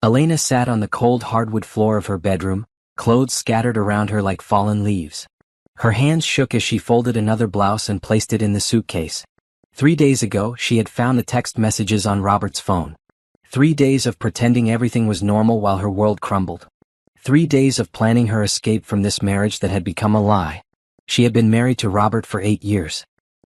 Elena sat on the cold hardwood floor of her bedroom, clothes scattered around her like fallen leaves. Her hands shook as she folded another blouse and placed it in the suitcase. 3 days ago, she had found the text messages on Robert's phone. 3 days of pretending everything was normal while her world crumbled. 3 days of planning her escape from this marriage that had become a lie. She had been married to Robert for 8 years.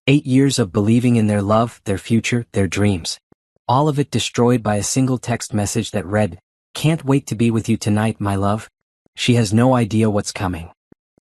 8 years of believing in their love, their future, their dreams. All of it destroyed by a single text message that read, "Can't wait to be with you tonight, my love." She has no idea what's coming.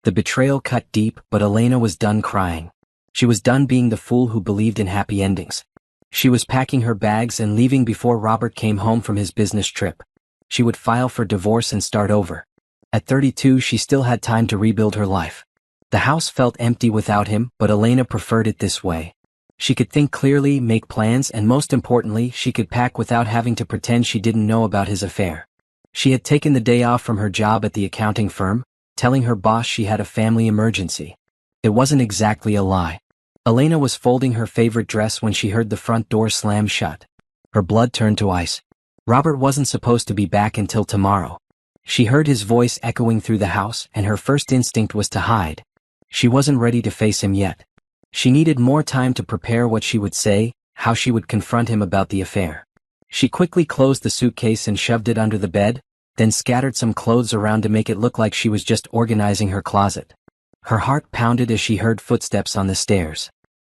The betrayal cut deep, but Elena was done crying. She was done being the fool who believed in happy endings. She was packing her bags and leaving before Robert came home from his business trip. She would file for divorce and start over. At 32, she still had time to rebuild her life. The house felt empty without him, but Elena preferred it this way. She could think clearly, make plans, and most importantly, she could pack without having to pretend she didn't know about his affair. She had taken the day off from her job at the accounting firm, telling her boss she had a family emergency. It wasn't exactly a lie. Elena was folding her favorite dress when she heard the front door slam shut. Her blood turned to ice. Robert wasn't supposed to be back until tomorrow. She heard his voice echoing through the house, and her first instinct was to hide. She wasn't ready to face him yet. She needed more time to prepare what she would say, how she would confront him about the affair. She quickly closed the suitcase and shoved it under the bed, then scattered some clothes around to make it look like she was just organizing her closet. Her heart pounded as she heard footsteps on the stairs.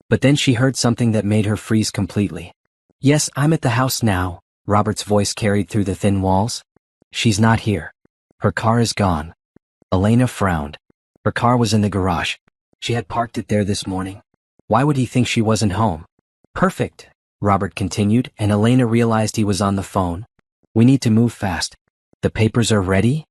But then she heard something that made her freeze completely. "Yes, I'm at the house now," Robert's voice carried through the thin walls. "She's not here. Her car is gone." Elena frowned. Her car was in the garage. She had parked it there this morning. Why would he think she wasn't home? "Perfect," Robert continued, and Elena realized he was on the phone. "We need to move fast. The papers are ready?"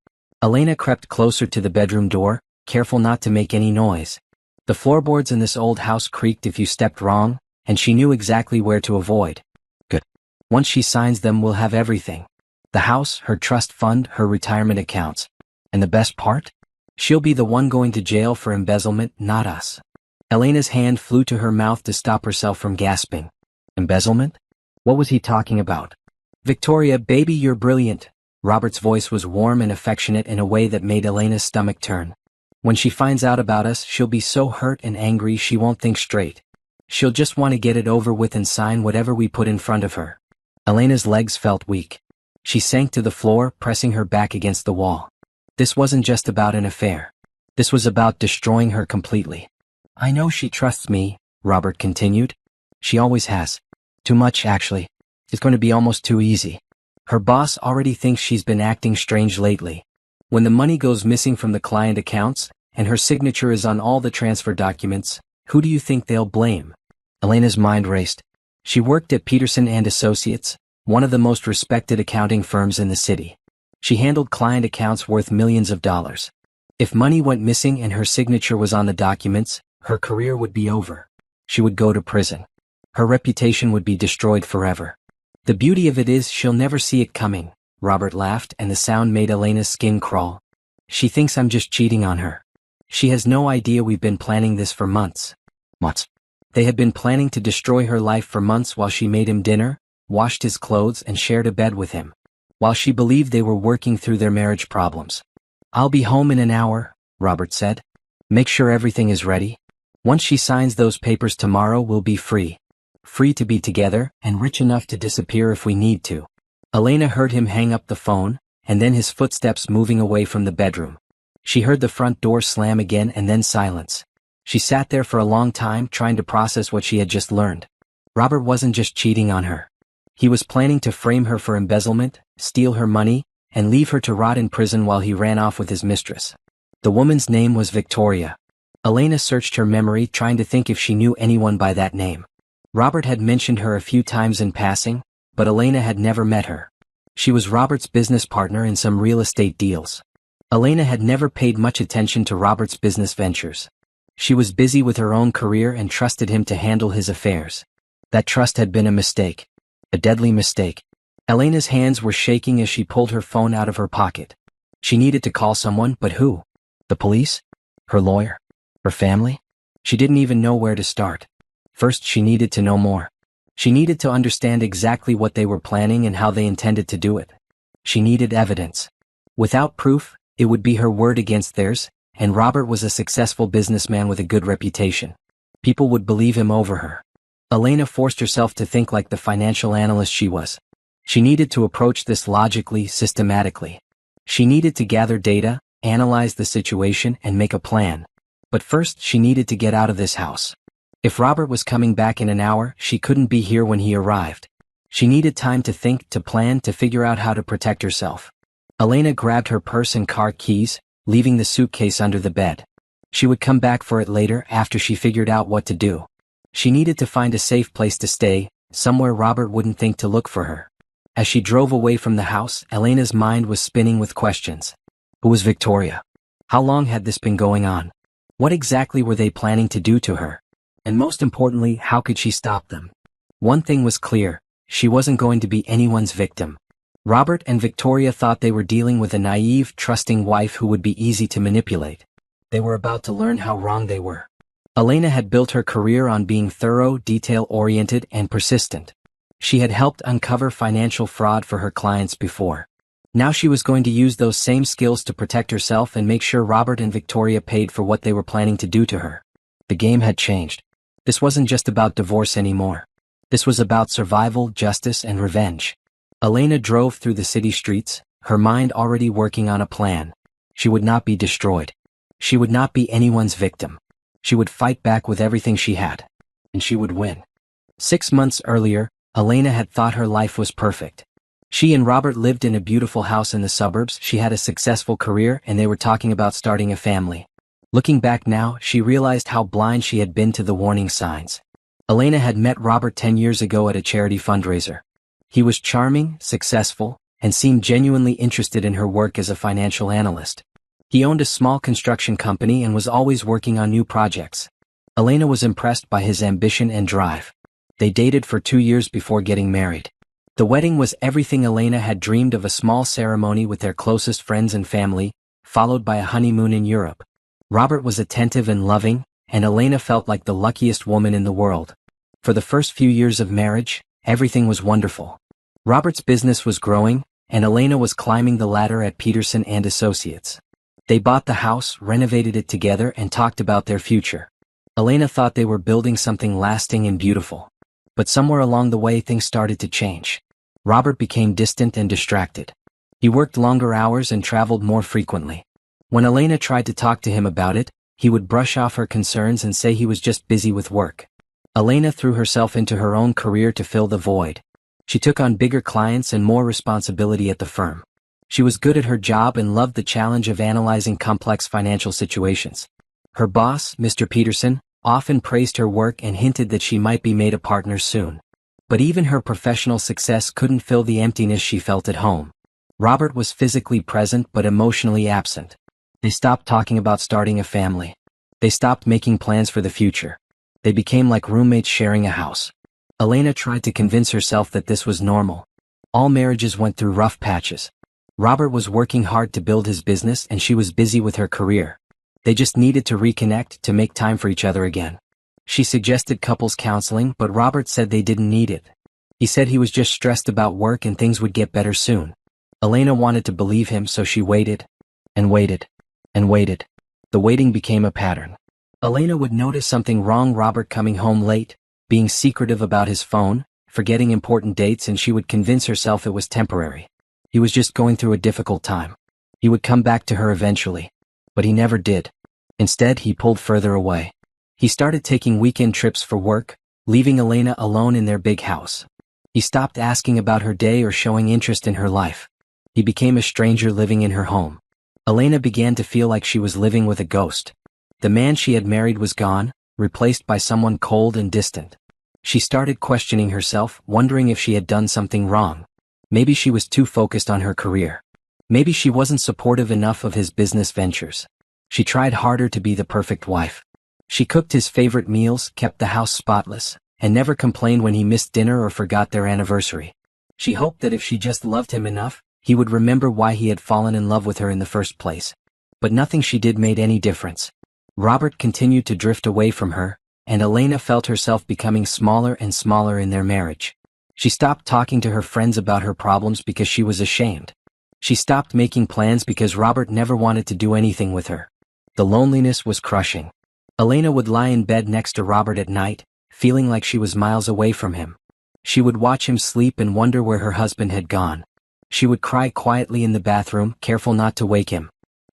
Elena crept closer to the bedroom door, careful not to make any noise. The floorboards in this old house creaked if you stepped wrong, and she knew exactly where to avoid. Good. Once she signs them, we'll have everything. The house, her trust fund, her retirement accounts. And the best part? She'll be the one going to jail for embezzlement, not us. Elena's hand flew to her mouth to stop herself from gasping. Embezzlement? What was he talking about? "Victoria, baby, you're brilliant." Robert's voice was warm and affectionate in a way that made Elena's stomach turn. "When she finds out about us, she'll be so hurt and angry she won't think straight. She'll just want to get it over with and sign whatever we put in front of her." Elena's legs felt weak. She sank to the floor, pressing her back against the wall. This wasn't just about an affair. This was about destroying her completely. "I know she trusts me," Robert continued. "She always has. Too much, actually. It's going to be almost too easy. Her boss already thinks she's been acting strange lately. When the money goes missing from the client accounts, and her signature is on all the transfer documents, who do you think they'll blame?" Elena's mind raced. She worked at Peterson and Associates, one of the most respected accounting firms in the city. She handled client accounts worth millions of dollars. If money went missing and her signature was on the documents, her career would be over. She would go to prison. Her reputation would be destroyed forever. "The beauty of it is she'll never see it coming," Robert laughed, and the sound made Elena's skin crawl. "She thinks I'm just cheating on her. She has no idea we've been planning this for months." Months. They had been planning to destroy her life for months while she made him dinner, washed his clothes, and shared a bed with him. While she believed they were working through their marriage problems. "I'll be home in an hour," Robert said. "Make sure everything is ready. Once she signs those papers tomorrow, we'll be free. Free to be together, and rich enough to disappear if we need to." Elena heard him hang up the phone, and then his footsteps moving away from the bedroom. She heard the front door slam again and then silence. She sat there for a long time trying to process what she had just learned. Robert wasn't just cheating on her. He was planning to frame her for embezzlement, steal her money, and leave her to rot in prison while he ran off with his mistress. The woman's name was Victoria. Elena searched her memory trying to think if she knew anyone by that name. Robert had mentioned her a few times in passing, but Elena had never met her. She was Robert's business partner in some real estate deals. Elena had never paid much attention to Robert's business ventures. She was busy with her own career and trusted him to handle his affairs. That trust had been a mistake. A deadly mistake. Elena's hands were shaking as she pulled her phone out of her pocket. She needed to call someone, but who? The police? Her lawyer? Her family? She didn't even know where to start. First, she needed to know more. She needed to understand exactly what they were planning and how they intended to do it. She needed evidence. Without proof, it would be her word against theirs, and Robert was a successful businessman with a good reputation. People would believe him over her. Elena forced herself to think like the financial analyst she was. She needed to approach this logically, systematically. She needed to gather data, analyze the situation, and make a plan. But first, she needed to get out of this house. If Robert was coming back in an hour, she couldn't be here when he arrived. She needed time to think, to plan, to figure out how to protect herself. Elena grabbed her purse and car keys, leaving the suitcase under the bed. She would come back for it later after she figured out what to do. She needed to find a safe place to stay, somewhere Robert wouldn't think to look for her. As she drove away from the house, Elena's mind was spinning with questions. Who was Victoria? How long had this been going on? What exactly were they planning to do to her? And most importantly, how could she stop them? One thing was clear, she wasn't going to be anyone's victim. Robert and Victoria thought they were dealing with a naive, trusting wife who would be easy to manipulate. They were about to learn how wrong they were. Elena had built her career on being thorough, detail-oriented, and persistent. She had helped uncover financial fraud for her clients before. Now she was going to use those same skills to protect herself and make sure Robert and Victoria paid for what they were planning to do to her. The game had changed. This wasn't just about divorce anymore. This was about survival, justice, and revenge. Elena drove through the city streets, her mind already working on a plan. She would not be destroyed. She would not be anyone's victim. She would fight back with everything she had. And she would win. 6 months earlier, Elena had thought her life was perfect. She and Robert lived in a beautiful house in the suburbs, she had a successful career, and they were talking about starting a family. Looking back now, she realized how blind she had been to the warning signs. Elena had met Robert 10 years ago at a charity fundraiser. He was charming, successful, and seemed genuinely interested in her work as a financial analyst. He owned a small construction company and was always working on new projects. Elena was impressed by his ambition and drive. They dated for 2 years before getting married. The wedding was everything Elena had dreamed of, a small ceremony with their closest friends and family, followed by a honeymoon in Europe. Robert was attentive and loving, and Elena felt like the luckiest woman in the world. For the first few years of marriage, everything was wonderful. Robert's business was growing, and Elena was climbing the ladder at Peterson and Associates. They bought the house, renovated it together, and talked about their future. Elena thought they were building something lasting and beautiful. But somewhere along the way things started to change. Robert became distant and distracted. He worked longer hours and traveled more frequently. When Elena tried to talk to him about it, he would brush off her concerns and say he was just busy with work. Elena threw herself into her own career to fill the void. She took on bigger clients and more responsibility at the firm. She was good at her job and loved the challenge of analyzing complex financial situations. Her boss, Mr. Peterson, often praised her work and hinted that she might be made a partner soon. But even her professional success couldn't fill the emptiness she felt at home. Robert was physically present but emotionally absent. They stopped talking about starting a family. They stopped making plans for the future. They became like roommates sharing a house. Elena tried to convince herself that this was normal. All marriages went through rough patches. Robert was working hard to build his business and she was busy with her career. They just needed to reconnect, to make time for each other again. She suggested couples counseling, but Robert said they didn't need it. He said he was just stressed about work and things would get better soon. Elena wanted to believe him, so she waited, and waited, and waited. The waiting became a pattern. Elena would notice something wrong: Robert coming home late, being secretive about his phone, forgetting important dates, and she would convince herself it was temporary. He was just going through a difficult time. He would come back to her eventually. But he never did. Instead, he pulled further away. He started taking weekend trips for work, leaving Elena alone in their big house. He stopped asking about her day or showing interest in her life. He became a stranger living in her home. Elena began to feel like she was living with a ghost. The man she had married was gone, replaced by someone cold and distant. She started questioning herself, wondering if she had done something wrong. Maybe she was too focused on her career. Maybe she wasn't supportive enough of his business ventures. She tried harder to be the perfect wife. She cooked his favorite meals, kept the house spotless, and never complained when he missed dinner or forgot their anniversary. She hoped that if she just loved him enough, he would remember why he had fallen in love with her in the first place. But nothing she did made any difference. Robert continued to drift away from her, and Elena felt herself becoming smaller and smaller in their marriage. She stopped talking to her friends about her problems because she was ashamed. She stopped making plans because Robert never wanted to do anything with her. The loneliness was crushing. Elena would lie in bed next to Robert at night, feeling like she was miles away from him. She would watch him sleep and wonder where her husband had gone. She would cry quietly in the bathroom, careful not to wake him.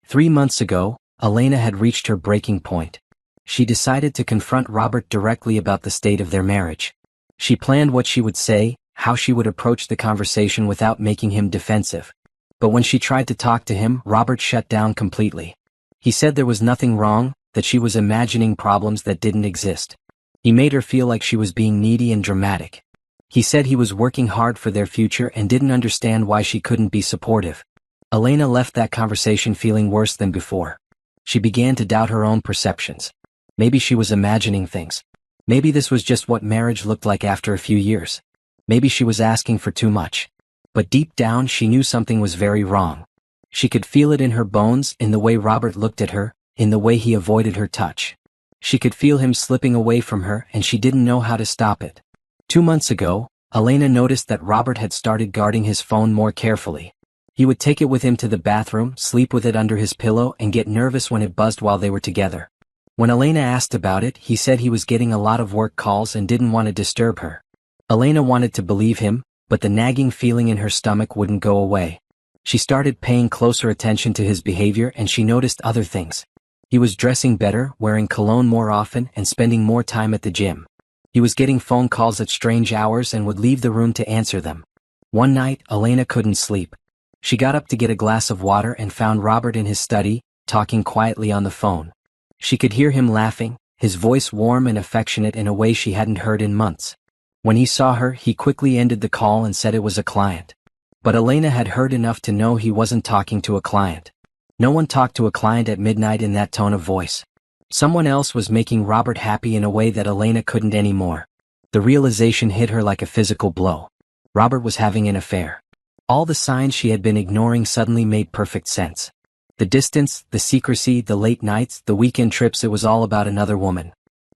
3 months ago, Elena had reached her breaking point. She decided to confront Robert directly about the state of their marriage. She planned what she would say, how she would approach the conversation without making him defensive. But when she tried to talk to him, Robert shut down completely. He said there was nothing wrong, that she was imagining problems that didn't exist. He made her feel like she was being needy and dramatic. He said he was working hard for their future and didn't understand why she couldn't be supportive. Elena left that conversation feeling worse than before. She began to doubt her own perceptions. Maybe she was imagining things. Maybe this was just what marriage looked like after a few years. Maybe she was asking for too much. But deep down she knew something was very wrong. She could feel it in her bones, in the way Robert looked at her, in the way he avoided her touch. She could feel him slipping away from her and she didn't know how to stop it. 2 months ago, Elena noticed that Robert had started guarding his phone more carefully. He would take it with him to the bathroom, sleep with it under his pillow and get nervous when it buzzed while they were together. When Elena asked about it, he said he was getting a lot of work calls and didn't want to disturb her. Elena wanted to believe him, but the nagging feeling in her stomach wouldn't go away. She started paying closer attention to his behavior and she noticed other things. He was dressing better, wearing cologne more often and spending more time at the gym. He was getting phone calls at strange hours and would leave the room to answer them. One night, Elena couldn't sleep. She got up to get a glass of water and found Robert in his study, talking quietly on the phone. She could hear him laughing, his voice warm and affectionate in a way she hadn't heard in months. When he saw her, he quickly ended the call and said it was a client. But Elena had heard enough to know he wasn't talking to a client. No one talked to a client at midnight in that tone of voice. Someone else was making Robert happy in a way that Elena couldn't anymore. The realization hit her like a physical blow. Robert was having an affair. All the signs she had been ignoring suddenly made perfect sense. The distance, the secrecy, the late nights, the weekend trips, it was all about another woman.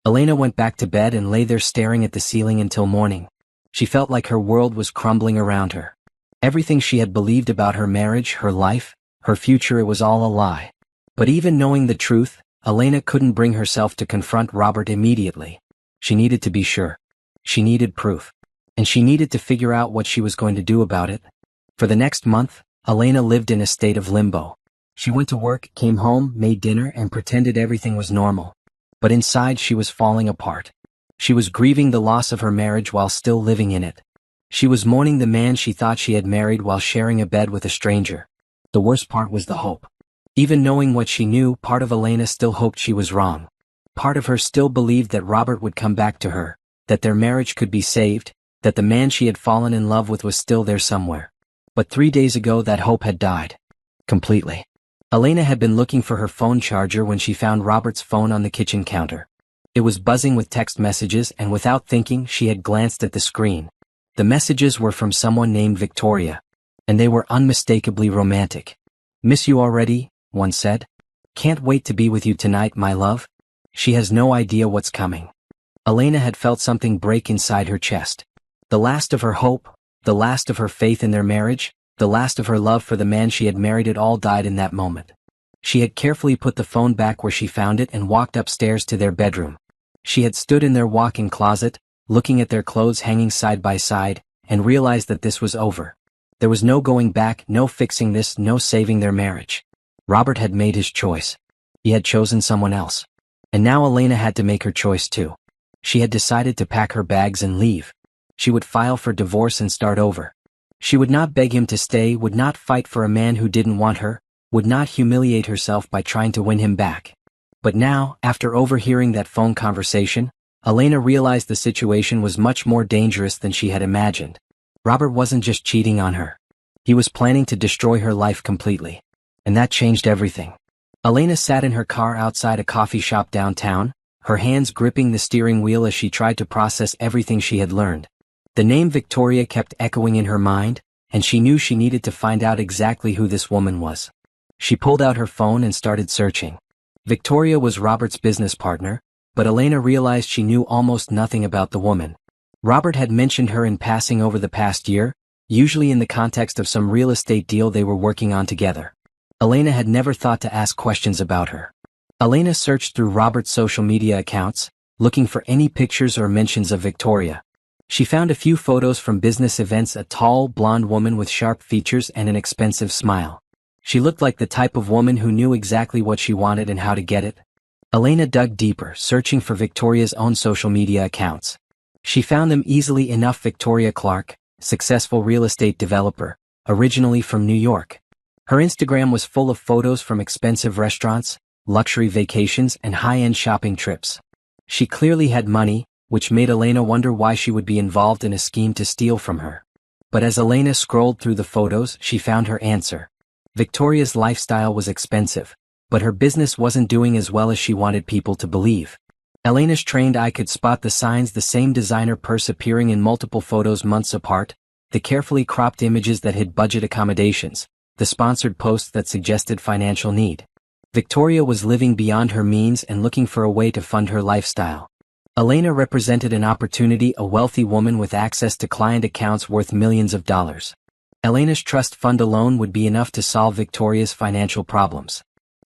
Elena went back to bed and lay there staring at the ceiling until morning. She felt like her world was crumbling around her. Everything she had believed about her marriage, her life, her future, it was all a lie. But even knowing the truth, Elena couldn't bring herself to confront Robert immediately. She needed to be sure. She needed proof. And she needed to figure out what she was going to do about it. For the next month, Elena lived in a state of limbo. She went to work, came home, made dinner, and pretended everything was normal. But inside she was falling apart. She was grieving the loss of her marriage while still living in it. She was mourning the man she thought she had married while sharing a bed with a stranger. The worst part was the hope. Even knowing what she knew, part of Elena still hoped she was wrong. Part of her still believed that Robert would come back to her, that their marriage could be saved, that the man she had fallen in love with was still there somewhere. But 3 days ago that hope had died. Completely. Elena had been looking for her phone charger when she found Robert's phone on the kitchen counter. It was buzzing with text messages and without thinking she had glanced at the screen. The messages were from someone named Victoria. And they were unmistakably romantic. "Miss you already," one said. "Can't wait to be with you tonight, my love." She has no idea what's coming. Elena had felt something break inside her chest. The last of her hope, the last of her faith in their marriage, the last of her love for the man she had married, it all died in that moment. She had carefully put the phone back where she found it and walked upstairs to their bedroom. She had stood in their walk-in closet, looking at their clothes hanging side by side, and realized that this was over. There was no going back, no fixing this, no saving their marriage. Robert had made his choice. He had chosen someone else. And now Elena had to make her choice too. She had decided to pack her bags and leave. She would file for divorce and start over. She would not beg him to stay, would not fight for a man who didn't want her, would not humiliate herself by trying to win him back. But now, after overhearing that phone conversation, Elena realized the situation was much more dangerous than she had imagined. Robert wasn't just cheating on her. He was planning to destroy her life completely. And that changed everything. Elena sat in her car outside a coffee shop downtown, her hands gripping the steering wheel as she tried to process everything she had learned. The name Victoria kept echoing in her mind, and she knew she needed to find out exactly who this woman was. She pulled out her phone and started searching. Victoria was Robert's business partner, but Elena realized she knew almost nothing about the woman. Robert had mentioned her in passing over the past year, usually in the context of some real estate deal they were working on together. Elena had never thought to ask questions about her. Elena searched through Robert's social media accounts, looking for any pictures or mentions of Victoria. She found a few photos from business events: a tall, blonde woman with sharp features and an expensive smile. She looked like the type of woman who knew exactly what she wanted and how to get it. Elena dug deeper, searching for Victoria's own social media accounts. She found them easily enough: Victoria Clark, successful real estate developer, originally from New York. Her Instagram was full of photos from expensive restaurants, luxury vacations, and high-end shopping trips. She clearly had money, which made Elena wonder why she would be involved in a scheme to steal from her. But as Elena scrolled through the photos, she found her answer. Victoria's lifestyle was expensive, but her business wasn't doing as well as she wanted people to believe. Elena's trained eye could spot the signs: the same designer purse appearing in multiple photos months apart, the carefully cropped images that hid budget accommodations, the sponsored posts that suggested financial need. Victoria was living beyond her means and looking for a way to fund her lifestyle. Elena represented an opportunity: a wealthy woman with access to client accounts worth millions of dollars. Elena's trust fund alone would be enough to solve Victoria's financial problems.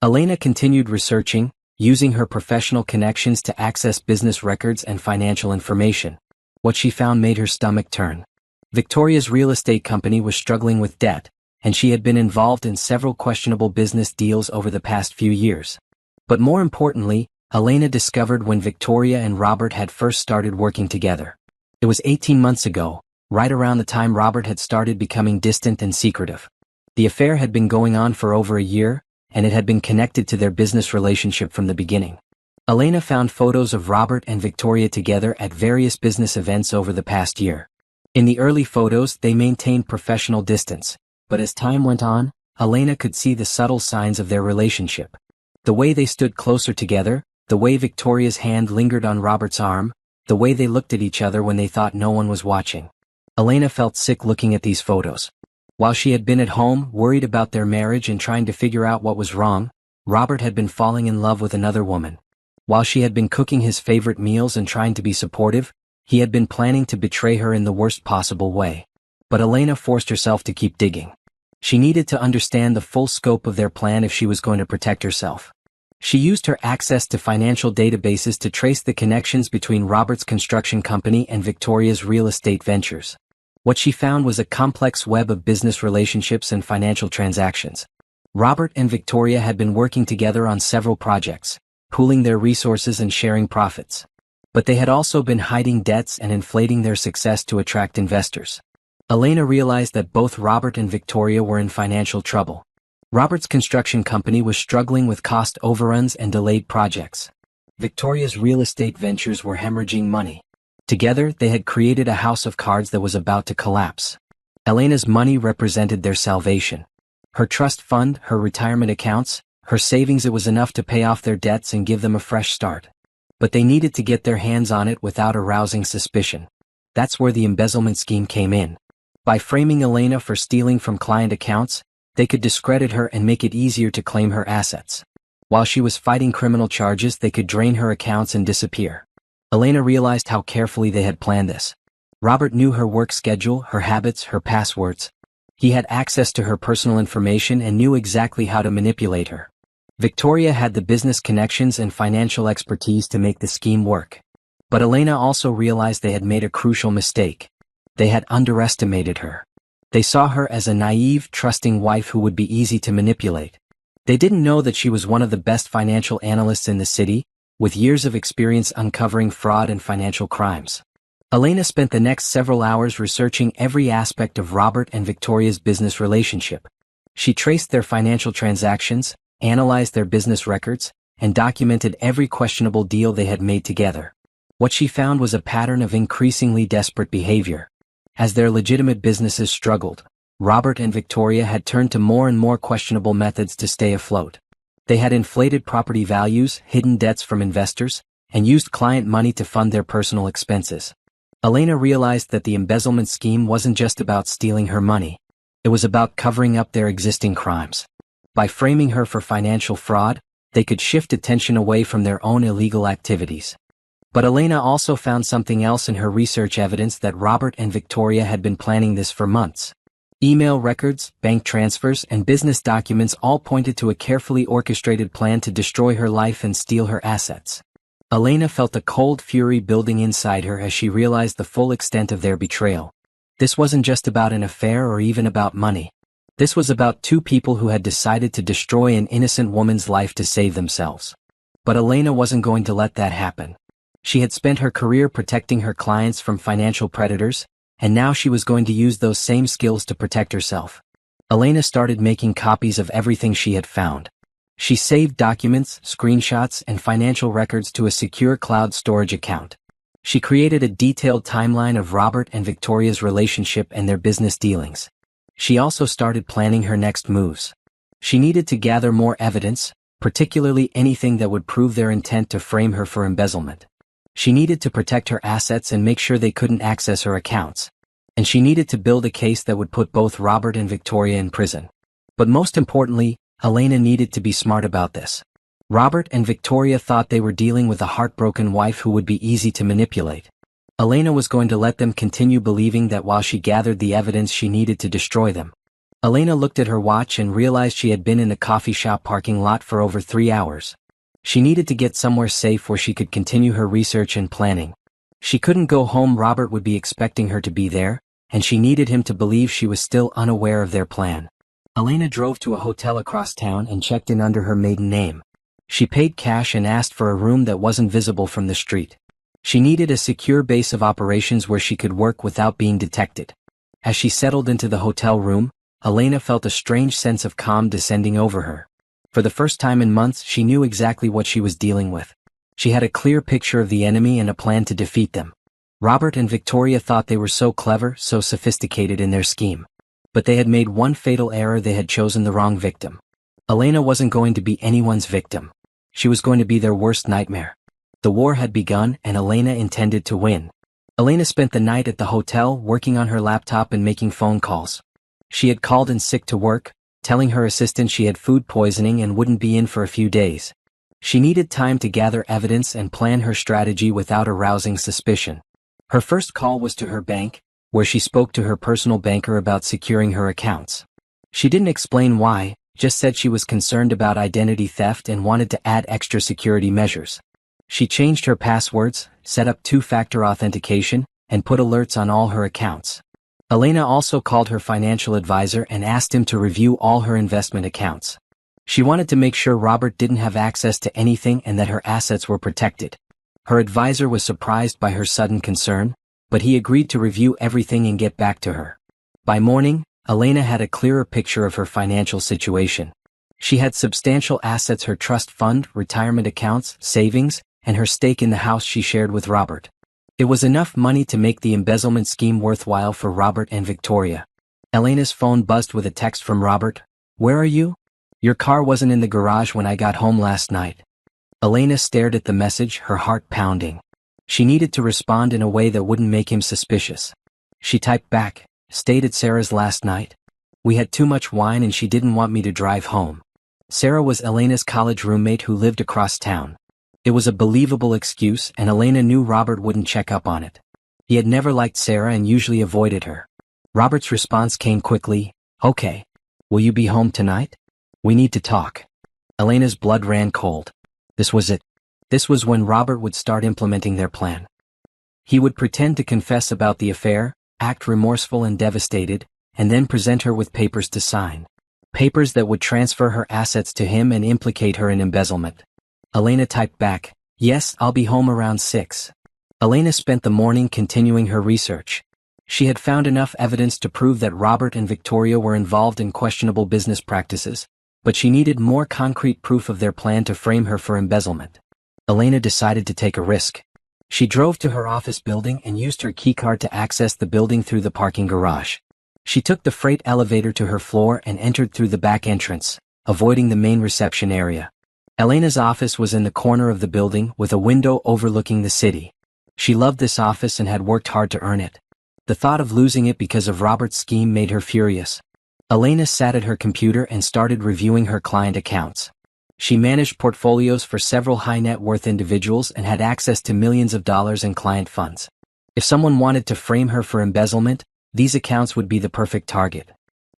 Elena continued researching, using her professional connections to access business records and financial information. What she found made her stomach turn. Victoria's real estate company was struggling with debt, and she had been involved in several questionable business deals over the past few years. But more importantly, Elena discovered when Victoria and Robert had first started working together. It was 18 months ago, right around the time Robert had started becoming distant and secretive. The affair had been going on for over a year, and it had been connected to their business relationship from the beginning. Elena found photos of Robert and Victoria together at various business events over the past year. In the early photos, they maintained professional distance, but as time went on, Elena could see the subtle signs of their relationship. The way they stood closer together, the way Victoria's hand lingered on Robert's arm, the way they looked at each other when they thought no one was watching. Elena felt sick looking at these photos. While she had been at home, worried about their marriage and trying to figure out what was wrong, Robert had been falling in love with another woman. While she had been cooking his favorite meals and trying to be supportive, he had been planning to betray her in the worst possible way. But Elena forced herself to keep digging. She needed to understand the full scope of their plan if she was going to protect herself. She used her access to financial databases to trace the connections between Robert's construction company and Victoria's real estate ventures. What she found was a complex web of business relationships and financial transactions. Robert and Victoria had been working together on several projects, pooling their resources and sharing profits. But they had also been hiding debts and inflating their success to attract investors. Elena realized that both Robert and Victoria were in financial trouble. Robert's construction company was struggling with cost overruns and delayed projects. Victoria's real estate ventures were hemorrhaging money. Together, they had created a house of cards that was about to collapse. Elena's money represented their salvation. Her trust fund, her retirement accounts, her savings, it was enough to pay off their debts and give them a fresh start. But they needed to get their hands on it without arousing suspicion. That's where the embezzlement scheme came in. By framing Elena for stealing from client accounts, they could discredit her and make it easier to claim her assets. While she was fighting criminal charges, they could drain her accounts and disappear. Elena realized how carefully they had planned this. Robert knew her work schedule, her habits, her passwords. He had access to her personal information and knew exactly how to manipulate her. Victoria had the business connections and financial expertise to make the scheme work. But Elena also realized they had made a crucial mistake. They had underestimated her. They saw her as a naive, trusting wife who would be easy to manipulate. They didn't know that she was one of the best financial analysts in the city, with years of experience uncovering fraud and financial crimes. Elena spent the next several hours researching every aspect of Robert and Victoria's business relationship. She traced their financial transactions, analyzed their business records, and documented every questionable deal they had made together. What she found was a pattern of increasingly desperate behavior. As their legitimate businesses struggled, Robert and Victoria had turned to more and more questionable methods to stay afloat. They had inflated property values, hidden debts from investors, and used client money to fund their personal expenses. Elena realized that the embezzlement scheme wasn't just about stealing her money. It was about covering up their existing crimes. By framing her for financial fraud, they could shift attention away from their own illegal activities. But Elena also found something else in her research, evidence that Robert and Victoria had been planning this for months. Email records, bank transfers, and business documents all pointed to a carefully orchestrated plan to destroy her life and steal her assets. Elena felt a cold fury building inside her as she realized the full extent of their betrayal. This wasn't just about an affair or even about money. This was about two people who had decided to destroy an innocent woman's life to save themselves. But Elena wasn't going to let that happen. She had spent her career protecting her clients from financial predators, and now she was going to use those same skills to protect herself. Elena started making copies of everything she had found. She saved documents, screenshots, and financial records to a secure cloud storage account. She created a detailed timeline of Robert and Victoria's relationship and their business dealings. She also started planning her next moves. She needed to gather more evidence, particularly anything that would prove their intent to frame her for embezzlement. She needed to protect her assets and make sure they couldn't access her accounts. And she needed to build a case that would put both Robert and Victoria in prison. But most importantly, Elena needed to be smart about this. Robert and Victoria thought they were dealing with a heartbroken wife who would be easy to manipulate. Elena was going to let them continue believing that while she gathered the evidence she needed to destroy them. Elena looked at her watch and realized she had been in the coffee shop parking lot for over 3 hours. She needed to get somewhere safe where she could continue her research and planning. She couldn't go home. Robert would be expecting her to be there, and she needed him to believe she was still unaware of their plan. Elena drove to a hotel across town and checked in under her maiden name. She paid cash and asked for a room that wasn't visible from the street. She needed a secure base of operations where she could work without being detected. As she settled into the hotel room, Elena felt a strange sense of calm descending over her. For the first time in months, she knew exactly what she was dealing with. She had a clear picture of the enemy and a plan to defeat them. Robert and Victoria thought they were so clever, so sophisticated in their scheme. But they had made one fatal error. They had chosen the wrong victim. Elena wasn't going to be anyone's victim. She was going to be their worst nightmare. The war had begun, and Elena intended to win. Elena spent the night at the hotel working on her laptop and making phone calls. She had called in sick to work, telling her assistant she had food poisoning and wouldn't be in for a few days. She needed time to gather evidence and plan her strategy without arousing suspicion. Her first call was to her bank, where she spoke to her personal banker about securing her accounts. She didn't explain why, just said she was concerned about identity theft and wanted to add extra security measures. She changed her passwords, set up two-factor authentication, and put alerts on all her accounts. Elena also called her financial advisor and asked him to review all her investment accounts. She wanted to make sure Robert didn't have access to anything and that her assets were protected. Her advisor was surprised by her sudden concern, but he agreed to review everything and get back to her. By morning, Elena had a clearer picture of her financial situation. She had substantial assets: her trust fund, retirement accounts, savings, and her stake in the house she shared with Robert. It was enough money to make the embezzlement scheme worthwhile for Robert and Victoria. Elena's phone buzzed with a text from Robert. "Where are you? Your car wasn't in the garage when I got home last night." Elena stared at the message, her heart pounding. She needed to respond in a way that wouldn't make him suspicious. She typed back, "Stayed at Sarah's last night. We had too much wine and she didn't want me to drive home." Sarah was Elena's college roommate who lived across town. It was a believable excuse, and Elena knew Robert wouldn't check up on it. He had never liked Sarah and usually avoided her. Robert's response came quickly, "Okay. Will you be home tonight? We need to talk." Elena's blood ran cold. This was it. This was when Robert would start implementing their plan. He would pretend to confess about the affair, act remorseful and devastated, and then present her with papers to sign. Papers that would transfer her assets to him and implicate her in embezzlement. Elena typed back, "Yes, I'll be home around 6. Elena spent the morning continuing her research. She had found enough evidence to prove that Robert and Victoria were involved in questionable business practices, but she needed more concrete proof of their plan to frame her for embezzlement. Elena decided to take a risk. She drove to her office building and used her keycard to access the building through the parking garage. She took the freight elevator to her floor and entered through the back entrance, avoiding the main reception area. Elena's office was in the corner of the building with a window overlooking the city. She loved this office and had worked hard to earn it. The thought of losing it because of Robert's scheme made her furious. Elena sat at her computer and started reviewing her client accounts. She managed portfolios for several high-net-worth individuals and had access to millions of dollars in client funds. If someone wanted to frame her for embezzlement, these accounts would be the perfect target.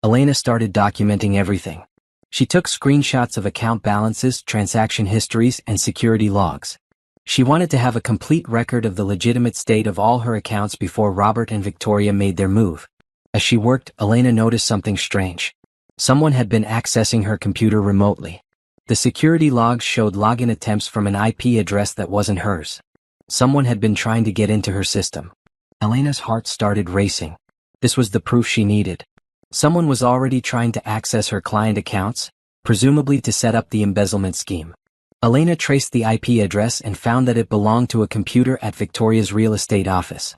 Elena started documenting everything. She took screenshots of account balances, transaction histories, and security logs. She wanted to have a complete record of the legitimate state of all her accounts before Robert and Victoria made their move. As she worked, Elena noticed something strange. Someone had been accessing her computer remotely. The security logs showed login attempts from an IP address that wasn't hers. Someone had been trying to get into her system. Elena's heart started racing. This was the proof she needed. Someone was already trying to access her client accounts, presumably to set up the embezzlement scheme. Elena traced the IP address and found that it belonged to a computer at Victoria's real estate office.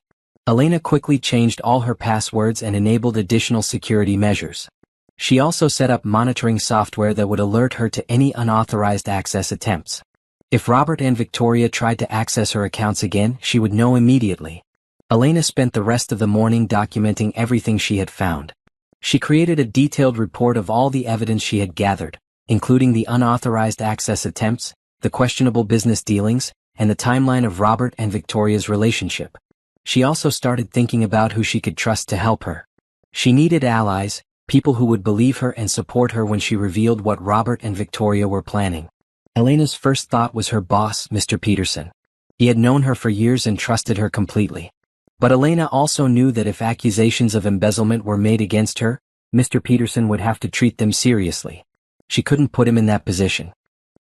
Elena quickly changed all her passwords and enabled additional security measures. She also set up monitoring software that would alert her to any unauthorized access attempts. If Robert and Victoria tried to access her accounts again, she would know immediately. Elena spent the rest of the morning documenting everything she had found. She created a detailed report of all the evidence she had gathered, including the unauthorized access attempts, the questionable business dealings, and the timeline of Robert and Victoria's relationship. She also started thinking about who she could trust to help her. She needed allies, people who would believe her and support her when she revealed what Robert and Victoria were planning. Elena's first thought was her boss, Mr. Peterson. He had known her for years and trusted her completely. But Elena also knew that if accusations of embezzlement were made against her, Mr. Peterson would have to treat them seriously. She couldn't put him in that position.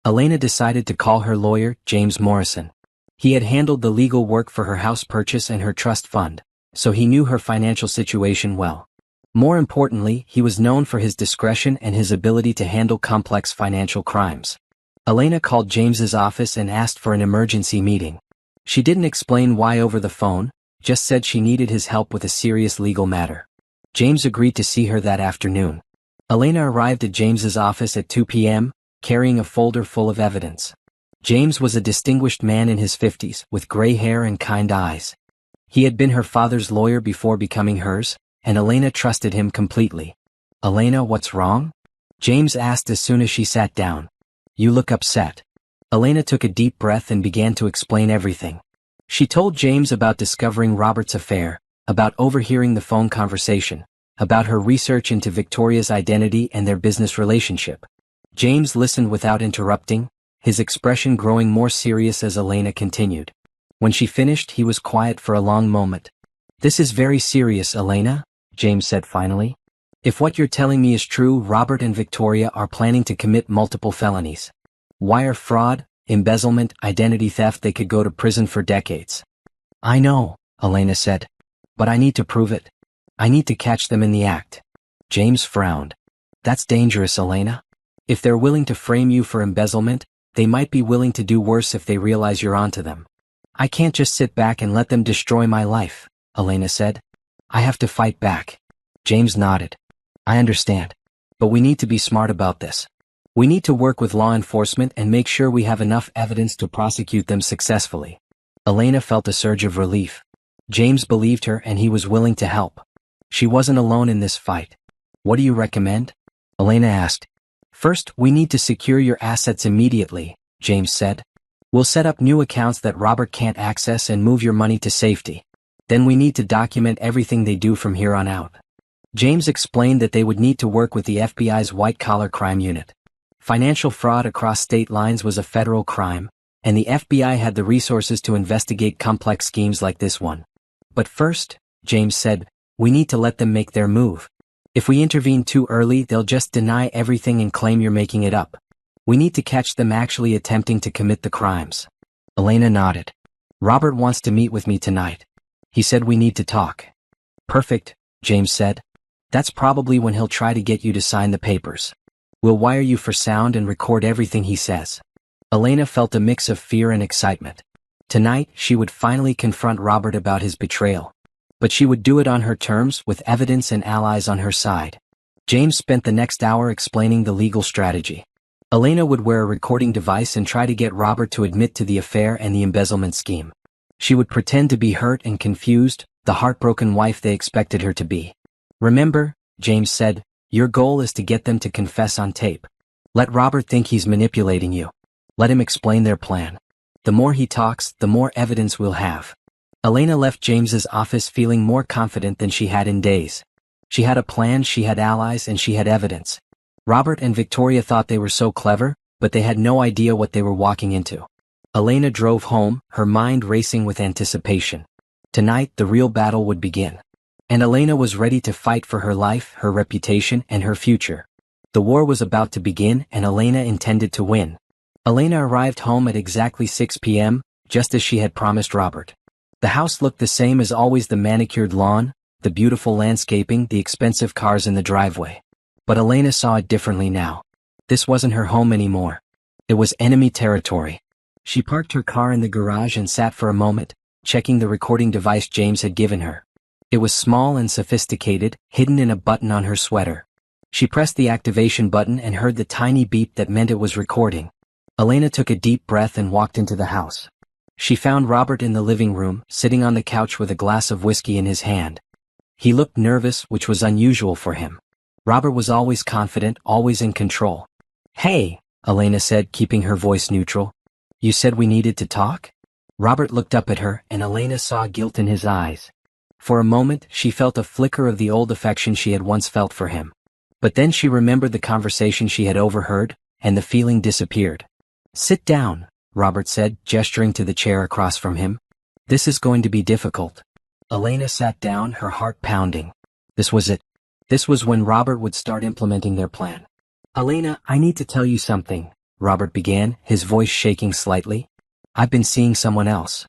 Elena decided to call her lawyer, James Morrison. He had handled the legal work for her house purchase and her trust fund, so he knew her financial situation well. More importantly, he was known for his discretion and his ability to handle complex financial crimes. Elena called James's office and asked for an emergency meeting. She didn't explain why over the phone, just said she needed his help with a serious legal matter. James agreed to see her that afternoon. Elena arrived at James's office at 2 p.m., carrying a folder full of evidence. James was a distinguished man in his 50s, with gray hair and kind eyes. He had been her father's lawyer before becoming hers, and Elena trusted him completely. "Elena, what's wrong?" James asked as soon as she sat down. "You look upset." Elena took a deep breath and began to explain everything. She told James about discovering Robert's affair, about overhearing the phone conversation, about her research into Victoria's identity and their business relationship. James listened without interrupting, his expression growing more serious as Elena continued. When she finished, he was quiet for a long moment. "This is very serious, Elena," James said finally. "If what you're telling me is true, Robert and Victoria are planning to commit multiple felonies. Wire fraud, embezzlement, identity theft. They could go to prison for decades." "I know," Elena said. "But I need to prove it. I need to catch them in the act." James frowned. "That's dangerous, Elena. If they're willing to frame you for embezzlement, they might be willing to do worse if they realize you're onto them." "I can't just sit back and let them destroy my life," Elena said. "I have to fight back." James nodded. "I understand. But we need to be smart about this. We need to work with law enforcement and make sure we have enough evidence to prosecute them successfully." Elena felt a surge of relief. James believed her and he was willing to help. She wasn't alone in this fight. "What do you recommend?" Elena asked. "First, we need to secure your assets immediately," James said. "We'll set up new accounts that Robert can't access and move your money to safety. Then we need to document everything they do from here on out." James explained that they would need to work with the FBI's white-collar crime unit. Financial fraud across state lines was a federal crime, and the FBI had the resources to investigate complex schemes like this one. "But first," James said, "we need to let them make their move. If we intervene too early, they'll just deny everything and claim you're making it up. We need to catch them actually attempting to commit the crimes." Elena nodded. "Robert wants to meet with me tonight. He said we need to talk." "Perfect," James said. "That's probably when he'll try to get you to sign the papers. We'll wire you for sound and record everything he says." Elena felt a mix of fear and excitement. Tonight, she would finally confront Robert about his betrayal. But she would do it on her terms, with evidence and allies on her side. James spent the next hour explaining the legal strategy. Elena would wear a recording device and try to get Robert to admit to the affair and the embezzlement scheme. She would pretend to be hurt and confused, the heartbroken wife they expected her to be. "Remember," James said, "your goal is to get them to confess on tape. Let Robert think he's manipulating you. Let him explain their plan. The more he talks, the more evidence we'll have. Elena left James's office feeling more confident than she had in days. She had a plan, she had allies, and she had evidence. Robert and Victoria thought they were so clever, but they had no idea what they were walking into. Elena drove home, her mind racing with anticipation. Tonight, the real battle would begin. And Elena was ready to fight for her life, her reputation, and her future. The war was about to begin, and Elena intended to win. Elena arrived home at exactly 6 p.m., just as she had promised Robert. The house looked the same as always, the manicured lawn, the beautiful landscaping, the expensive cars in the driveway. But Elena saw it differently now. This wasn't her home anymore. It was enemy territory. She parked her car in the garage and sat for a moment, checking the recording device James had given her. It was small and sophisticated, hidden in a button on her sweater. She pressed the activation button and heard the tiny beep that meant it was recording. Elena took a deep breath and walked into the house. She found Robert in the living room, sitting on the couch with a glass of whiskey in his hand. He looked nervous, which was unusual for him. Robert was always confident, always in control. "Hey," Elena said, keeping her voice neutral. "You said we needed to talk?" Robert looked up at her, and Elena saw guilt in his eyes. For a moment, she felt a flicker of the old affection she had once felt for him. But then she remembered the conversation she had overheard, and the feeling disappeared. "Sit down," Robert said, gesturing to the chair across from him. "This is going to be difficult." Elena sat down, her heart pounding. This was it. This was when Robert would start implementing their plan. "Elena, I need to tell you something," Robert began, his voice shaking slightly. "I've been seeing someone else."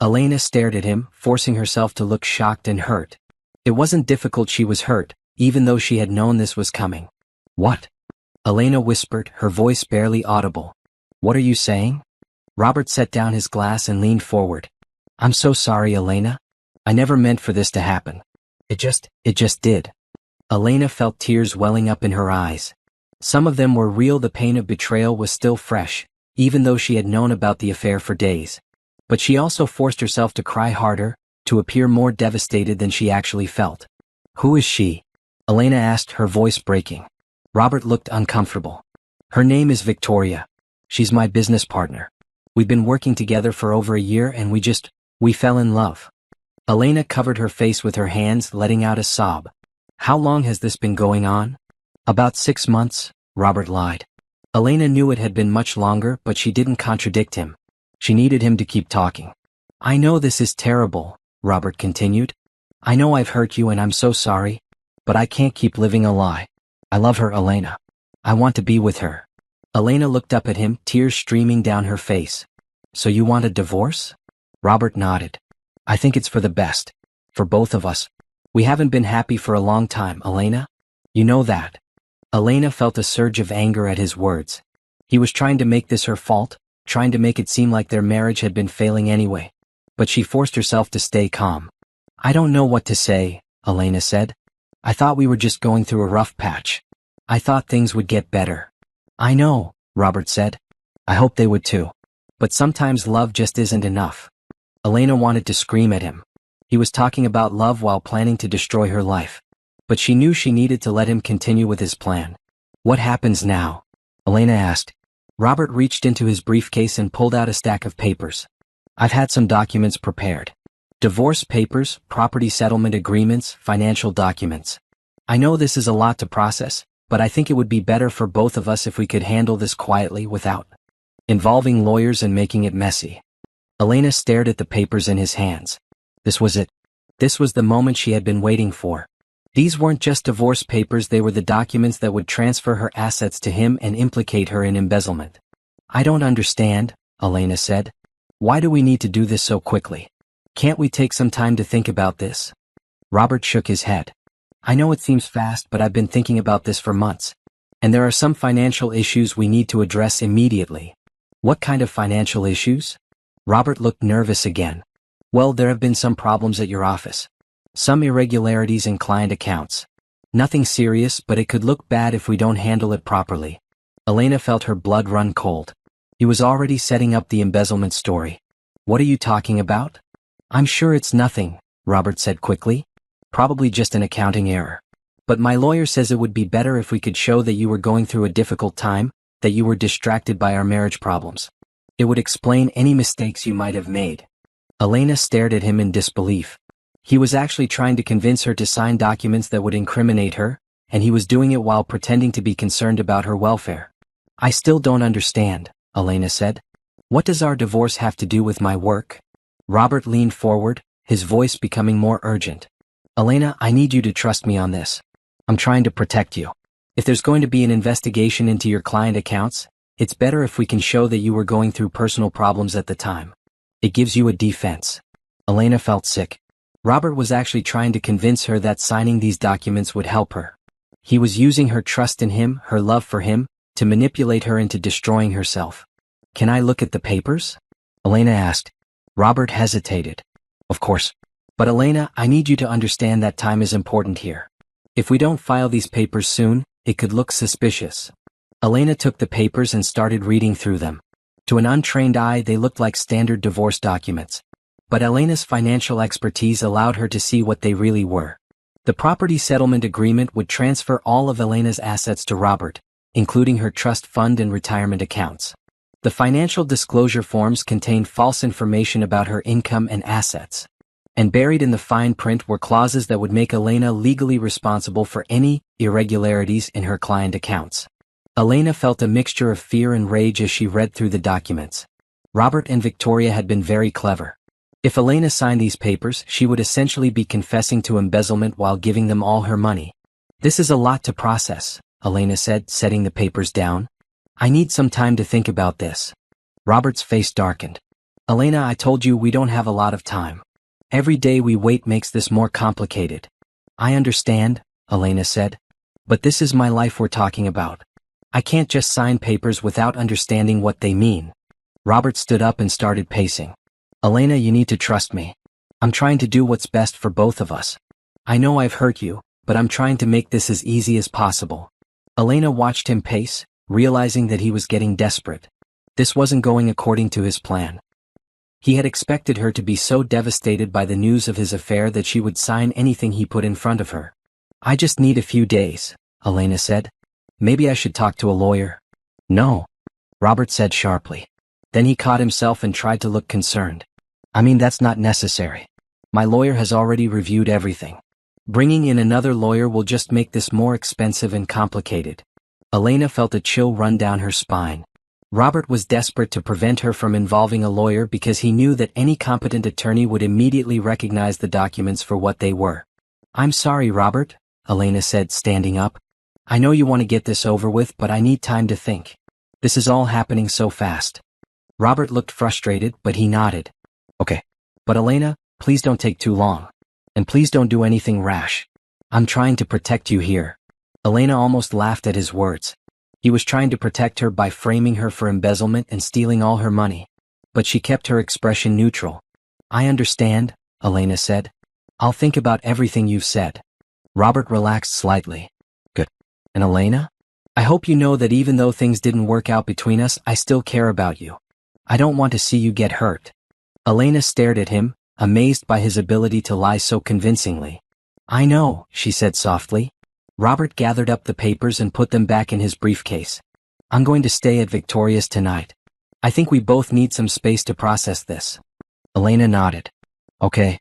Elena stared at him, forcing herself to look shocked and hurt. It wasn't difficult, she was hurt, even though she had known this was coming. "What?" Elena whispered, her voice barely audible. "What are you saying?" Robert set down his glass and leaned forward. "I'm so sorry, Elena. I never meant for this to happen. It just did." Elena felt tears welling up in her eyes. Some of them were real, the pain of betrayal was still fresh, even though she had known about the affair for days. But she also forced herself to cry harder, to appear more devastated than she actually felt. "Who is she?" Elena asked, her voice breaking. Robert looked uncomfortable. "Her name is Victoria. She's my business partner. We've been working together for over a year and we fell in love." Elena covered her face with her hands, letting out a sob. "How long has this been going on?" "About 6 months, Robert lied. Elena knew it had been much longer, but she didn't contradict him. She needed him to keep talking. "I know this is terrible," Robert continued. "I know I've hurt you and I'm so sorry. But I can't keep living a lie. I love her, Elena. I want to be with her." Elena looked up at him, tears streaming down her face. "So you want a divorce?" Robert nodded. "I think it's for the best. For both of us. We haven't been happy for a long time, Elena. You know that." Elena felt a surge of anger at his words. He was trying to make this her fault, trying to make it seem like their marriage had been failing anyway. But she forced herself to stay calm. "I don't know what to say," Elena said. "I thought we were just going through a rough patch. I thought things would get better." "I know," Robert said. "I hope they would too. But sometimes love just isn't enough." Elena wanted to scream at him. He was talking about love while planning to destroy her life. But she knew she needed to let him continue with his plan. "What happens now?" Elena asked. Robert reached into his briefcase and pulled out a stack of papers. "I've had some documents prepared. Divorce papers, property settlement agreements, financial documents. I know this is a lot to process, but I think it would be better for both of us if we could handle this quietly without involving lawyers and making it messy." Elena stared at the papers in his hands. This was it. This was the moment she had been waiting for. These weren't just divorce papers, they were the documents that would transfer her assets to him and implicate her in embezzlement. "I don't understand," Elena said. "Why do we need to do this so quickly? Can't we take some time to think about this?" Robert shook his head. "I know it seems fast, but I've been thinking about this for months. And there are some financial issues we need to address immediately." "What kind of financial issues?" Robert looked nervous again. "Well, there have been some problems at your office. Some irregularities in client accounts. Nothing serious, but it could look bad if we don't handle it properly." Elena felt her blood run cold. He was already setting up the embezzlement story. "What are you talking about?" "I'm sure it's nothing," Robert said quickly. "Probably just an accounting error. But my lawyer says it would be better if we could show that you were going through a difficult time, that you were distracted by our marriage problems. It would explain any mistakes you might have made. Elena stared at him in disbelief. He was actually trying to convince her to sign documents that would incriminate her, and he was doing it while pretending to be concerned about her welfare. I still don't understand, Elena said. What does our divorce have to do with my work? Robert leaned forward, his voice becoming more urgent. Elena, I need you to trust me on this. I'm trying to protect you. If there's going to be an investigation into your client accounts, it's better if we can show that you were going through personal problems at the time. It gives you a defense. Elena felt sick. Robert was actually trying to convince her that signing these documents would help her. He was using her trust in him, her love for him, to manipulate her into destroying herself. Can I look at the papers? Elena asked. Robert hesitated. Of course. But Elena, I need you to understand that time is important here. If we don't file these papers soon, it could look suspicious. Elena took the papers and started reading through them. To an untrained eye, they looked like standard divorce documents. But Elena's financial expertise allowed her to see what they really were. The property settlement agreement would transfer all of Elena's assets to Robert, including her trust fund and retirement accounts. The financial disclosure forms contained false information about her income and assets. And buried in the fine print were clauses that would make Elena legally responsible for any irregularities in her client accounts. Elena felt a mixture of fear and rage as she read through the documents. Robert and Victoria had been very clever. If Elena signed these papers, she would essentially be confessing to embezzlement while giving them all her money. This is a lot to process, Elena said, setting the papers down. I need some time to think about this. Robert's face darkened. Elena, I told you we don't have a lot of time. Every day we wait makes this more complicated. I understand, Elena said. But this is my life we're talking about. I can't just sign papers without understanding what they mean. Robert stood up and started pacing. Elena, you need to trust me. I'm trying to do what's best for both of us. I know I've hurt you, but I'm trying to make this as easy as possible. Elena watched him pace, realizing that he was getting desperate. This wasn't going according to his plan. He had expected her to be so devastated by the news of his affair that she would sign anything he put in front of her. I just need a few days, Elena said. Maybe I should talk to a lawyer. No, Robert said sharply. Then he caught himself and tried to look concerned. I mean, that's not necessary. My lawyer has already reviewed everything. Bringing in another lawyer will just make this more expensive and complicated. Elena felt a chill run down her spine. Robert was desperate to prevent her from involving a lawyer because he knew that any competent attorney would immediately recognize the documents for what they were. I'm sorry, Robert, Elena said, standing up. I know you want to get this over with, but I need time to think. This is all happening so fast. Robert looked frustrated, but he nodded. Okay. But Elena, please don't take too long. And please don't do anything rash. I'm trying to protect you here. Elena almost laughed at his words. He was trying to protect her by framing her for embezzlement and stealing all her money. But she kept her expression neutral. I understand, Elena said. I'll think about everything you've said. Robert relaxed slightly. Good. And Elena? I hope you know that even though things didn't work out between us, I still care about you. I don't want to see you get hurt. Elena stared at him, amazed by his ability to lie so convincingly. I know, she said softly. Robert gathered up the papers and put them back in his briefcase. I'm going to stay at Victoria's tonight. I think we both need some space to process this. Elena nodded. Okay.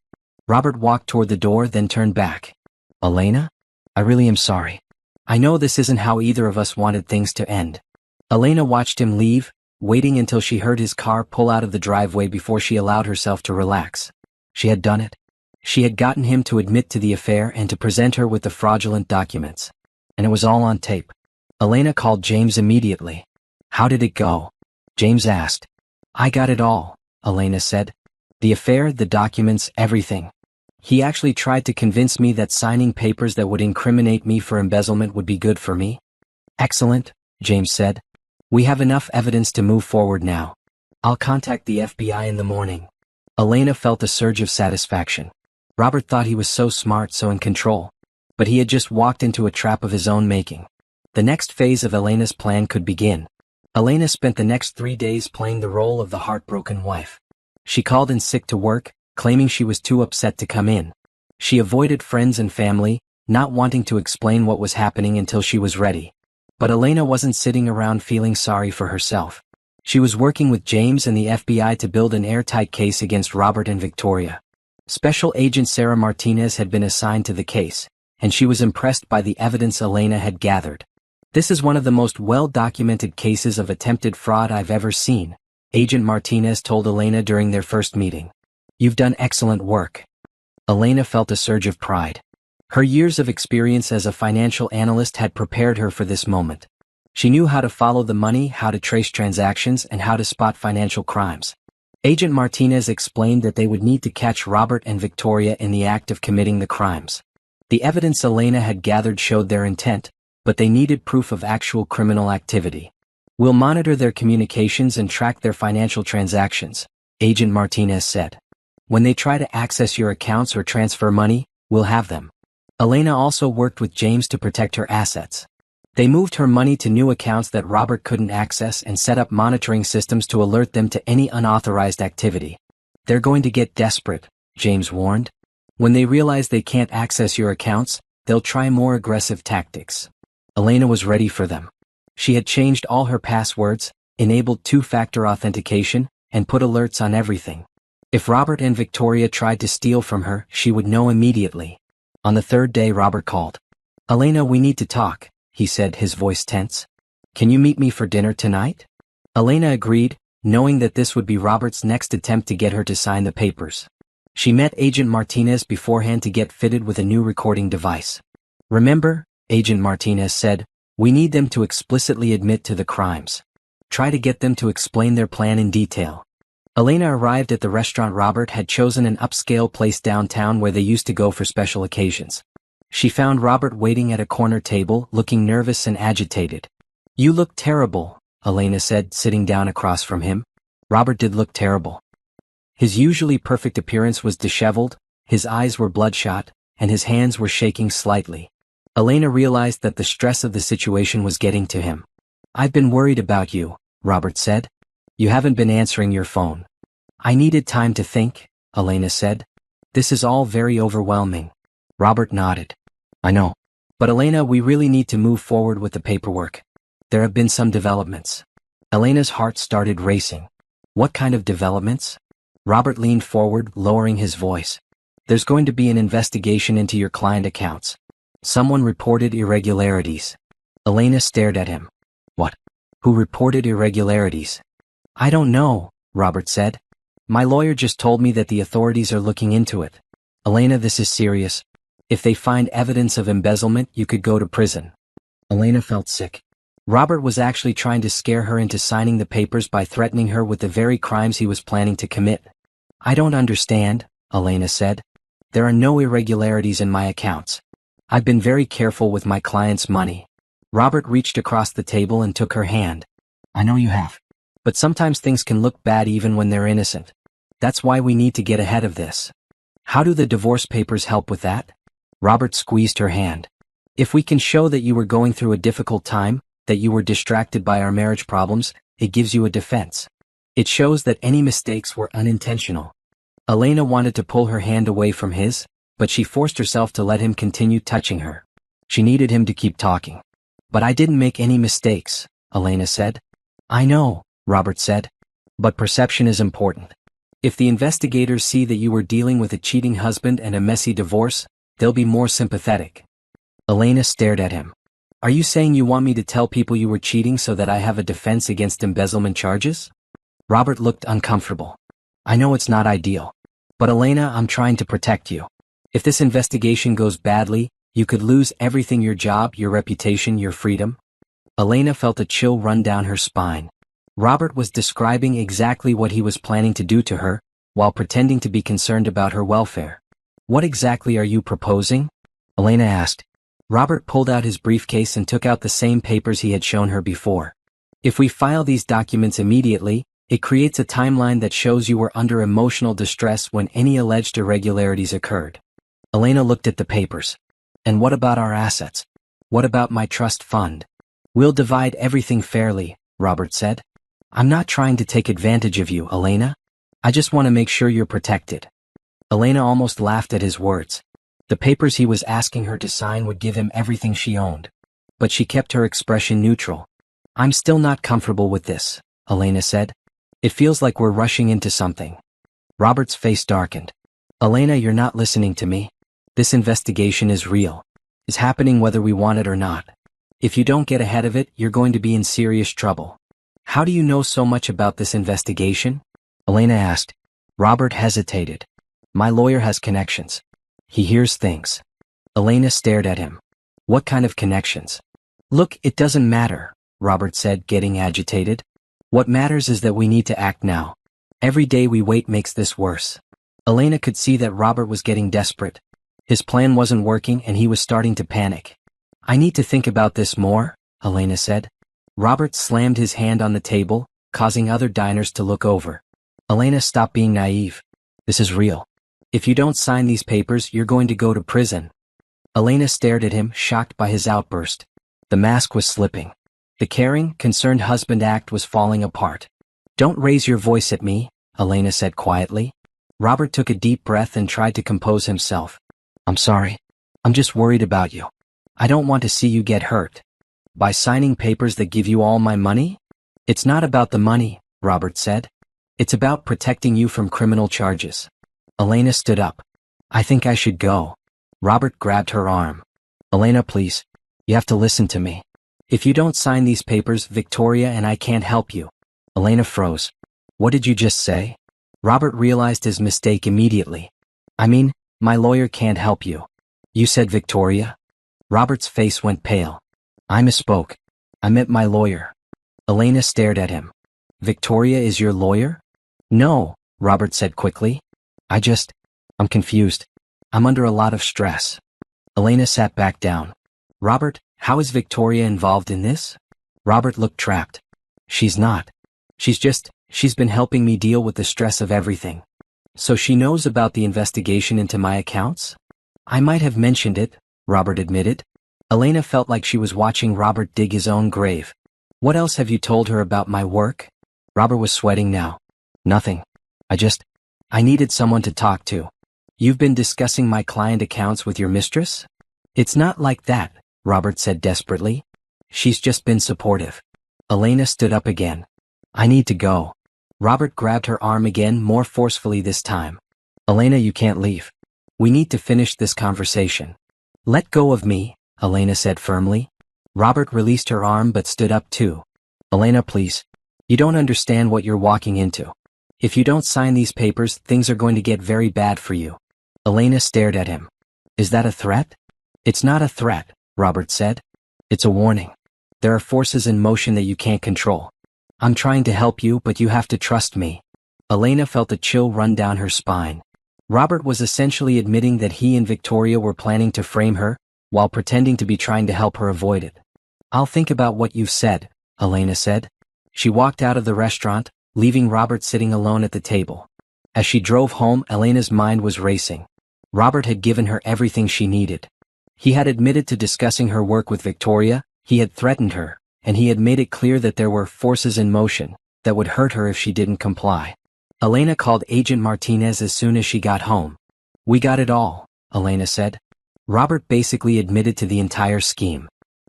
Robert walked toward the door, then turned back. Elena? I really am sorry. I know this isn't how either of us wanted things to end. Elena watched him leave, waiting until she heard his car pull out of the driveway before she allowed herself to relax. She had done it. She had gotten him to admit to the affair and to present her with the fraudulent documents. And it was all on tape. Elena called James immediately. How did it go? James asked. I got it all, Elena said. The affair, the documents, everything. He actually tried to convince me that signing papers that would incriminate me for embezzlement would be good for me. Excellent, James said. We have enough evidence to move forward now. I'll contact the FBI in the morning. Elena felt a surge of satisfaction. Robert thought he was so smart, so in control. But he had just walked into a trap of his own making. The next phase of Elena's plan could begin. Elena spent the next 3 days playing the role of the heartbroken wife. She called in sick to work, claiming she was too upset to come in. She avoided friends and family, not wanting to explain what was happening until she was ready. But Elena wasn't sitting around feeling sorry for herself. She was working with James and the FBI to build an airtight case against Robert and Victoria. Special Agent Sarah Martinez had been assigned to the case, and she was impressed by the evidence Elena had gathered. "This is one of the most well-documented cases of attempted fraud I've ever seen," Agent Martinez told Elena during their first meeting. "You've done excellent work." Elena felt a surge of pride. Her years of experience as a financial analyst had prepared her for this moment. She knew how to follow the money, how to trace transactions, and how to spot financial crimes. Agent Martinez explained that they would need to catch Robert and Victoria in the act of committing the crimes. The evidence Elena had gathered showed their intent, but they needed proof of actual criminal activity. "We'll monitor their communications and track their financial transactions," Agent Martinez said. "When they try to access your accounts or transfer money, we'll have them." Elena also worked with James to protect her assets. They moved her money to new accounts that Robert couldn't access and set up monitoring systems to alert them to any unauthorized activity. "They're going to get desperate," James warned. "When they realize they can't access your accounts, they'll try more aggressive tactics." Elena was ready for them. She had changed all her passwords, enabled two-factor authentication, and put alerts on everything. If Robert and Victoria tried to steal from her, she would know immediately. On the third day, Robert called. "Elena, we need to talk," he said, his voice tense. "Can you meet me for dinner tonight?" Elena agreed, knowing that this would be Robert's next attempt to get her to sign the papers. She met Agent Martinez beforehand to get fitted with a new recording device. "Remember," Agent Martinez said, "we need them to explicitly admit to the crimes. Try to get them to explain their plan in detail." Elena arrived at the restaurant. Robert had chosen an upscale place downtown where they used to go for special occasions. She found Robert waiting at a corner table, looking nervous and agitated. "You look terrible," Elena said, sitting down across from him. Robert did look terrible. His usually perfect appearance was disheveled, his eyes were bloodshot, and his hands were shaking slightly. Elena realized that the stress of the situation was getting to him. "I've been worried about you," Robert said. "You haven't been answering your phone." "I needed time to think," Elena said. "This is all very overwhelming." Robert nodded. "I know. But Elena, we really need to move forward with the paperwork. There have been some developments." Elena's heart started racing. "What kind of developments?" Robert leaned forward, lowering his voice. "There's going to be an investigation into your client accounts. Someone reported irregularities." Elena stared at him. "What? Who reported irregularities?" "I don't know," Robert said. "My lawyer just told me that the authorities are looking into it." "Elena, this is serious. If they find evidence of embezzlement, you could go to prison." Elena felt sick. Robert was actually trying to scare her into signing the papers by threatening her with the very crimes he was planning to commit. "I don't understand," Elena said. "There are no irregularities in my accounts. I've been very careful with my clients' money." Robert reached across the table and took her hand. "I know you have. But sometimes things can look bad even when they're innocent. That's why we need to get ahead of this." "How do the divorce papers help with that?" Robert squeezed her hand. "If we can show that you were going through a difficult time, that you were distracted by our marriage problems, it gives you a defense. It shows that any mistakes were unintentional." Elena wanted to pull her hand away from his, but she forced herself to let him continue touching her. She needed him to keep talking. "But I didn't make any mistakes," Elena said. "I know," Robert said. "But perception is important. If the investigators see that you were dealing with a cheating husband and a messy divorce, they'll be more sympathetic." Elena stared at him. "Are you saying you want me to tell people you were cheating so that I have a defense against embezzlement charges?" Robert looked uncomfortable. "I know it's not ideal. But Elena, I'm trying to protect you. If this investigation goes badly, you could lose everything: your job, your reputation, your freedom." Elena felt a chill run down her spine. Robert was describing exactly what he was planning to do to her, while pretending to be concerned about her welfare. "What exactly are you proposing?" Elena asked. Robert pulled out his briefcase and took out the same papers he had shown her before. "If we file these documents immediately, it creates a timeline that shows you were under emotional distress when any alleged irregularities occurred." Elena looked at the papers. "And what about our assets? What about my trust fund?" "We'll divide everything fairly," Robert said. "I'm not trying to take advantage of you, Elena. I just want to make sure you're protected." Elena almost laughed at his words. The papers he was asking her to sign would give him everything she owned. but she kept her expression neutral. I'm still not comfortable with this, Elena said. It feels like we're rushing into something. Robert's face darkened. Elena, you're not listening to me. This investigation is real. It's happening whether we want it or not. If you don't get ahead of it, you're going to be in serious trouble. How do you know so much about this investigation? Elena asked. Robert hesitated. My lawyer has connections. He hears things. Elena stared at him. What kind of connections? Look, it doesn't matter, Robert said, getting agitated. What matters is that we need to act now. Every day we wait makes this worse. Elena could see that Robert was getting desperate. His plan wasn't working and he was starting to panic. I need to think about this more, Elena said. Robert slammed his hand on the table, causing other diners to look over. Elena, stop being naive. This is real. If you don't sign these papers, you're going to go to prison. Elena stared at him, shocked by his outburst. The mask was slipping. The caring, concerned husband act was falling apart. Don't raise your voice at me, Elena said quietly. Robert took a deep breath and tried to compose himself. I'm sorry. I'm just worried about you. I don't want to see you get hurt. By signing papers that give you all my money? It's not about the money, Robert said. It's about protecting you from criminal charges. Elena stood up. I think I should go. Robert grabbed her arm. Elena, please. You have to listen to me. If you don't sign these papers, Victoria and I can't help you. Elena froze. What did you just say? Robert realized his mistake immediately. I mean, my lawyer can't help you. You said Victoria? Robert's face went pale. I misspoke. I meant my lawyer. Elena stared at him. Victoria is your lawyer? No, Robert said quickly. I'm confused. I'm under a lot of stress. Elena sat back down. Robert, how is Victoria involved in this? Robert looked trapped. She's not. She's been helping me deal with the stress of everything. So she knows about the investigation into my accounts? I might have mentioned it, Robert admitted. Elena felt like she was watching Robert dig his own grave. What else have you told her about my work? Robert was sweating now. Nothing. I needed someone to talk to. You've been discussing my client accounts with your mistress? It's not like that, Robert said desperately. She's just been supportive. Elena stood up again. I need to go. Robert grabbed her arm again, more forcefully this time. Elena, you can't leave. We need to finish this conversation. Let go of me, Elena said firmly. Robert released her arm but stood up too. Elena, please. You don't understand what you're walking into. If you don't sign these papers, things are going to get very bad for you. Elena stared at him. Is that a threat? It's not a threat, Robert said. It's a warning. There are forces in motion that you can't control. I'm trying to help you, but you have to trust me. Elena felt a chill run down her spine. Robert was essentially admitting that he and Victoria were planning to frame her, while pretending to be trying to help her avoid it. I'll think about what you've said, Elena said. She walked out of the restaurant, leaving Robert sitting alone at the table. As she drove home, Elena's mind was racing. Robert had given her everything she needed. He had admitted to discussing her work with Victoria, he had threatened her, and he had made it clear that there were forces in motion that would hurt her if she didn't comply. Elena called Agent Martinez as soon as she got home. We got it all, Elena said. Robert basically admitted to the entire scheme.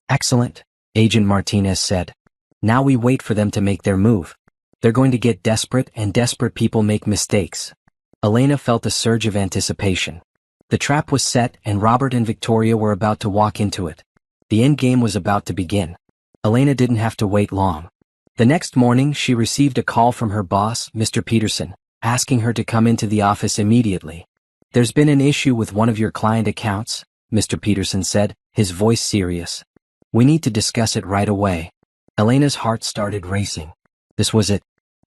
Excellent, Agent Martinez said. Now we wait for them to make their move. They're going to get desperate, and desperate people make mistakes. Elena felt a surge of anticipation. The trap was set, and Robert and Victoria were about to walk into it. The end game was about to begin. Elena didn't have to wait long. The next morning, she received a call from her boss, Mr. Peterson, asking her to come into the office immediately. There's been an issue with one of your client accounts, Mr. Peterson said, his voice serious. We need to discuss it right away. Elena's heart started racing. This was it.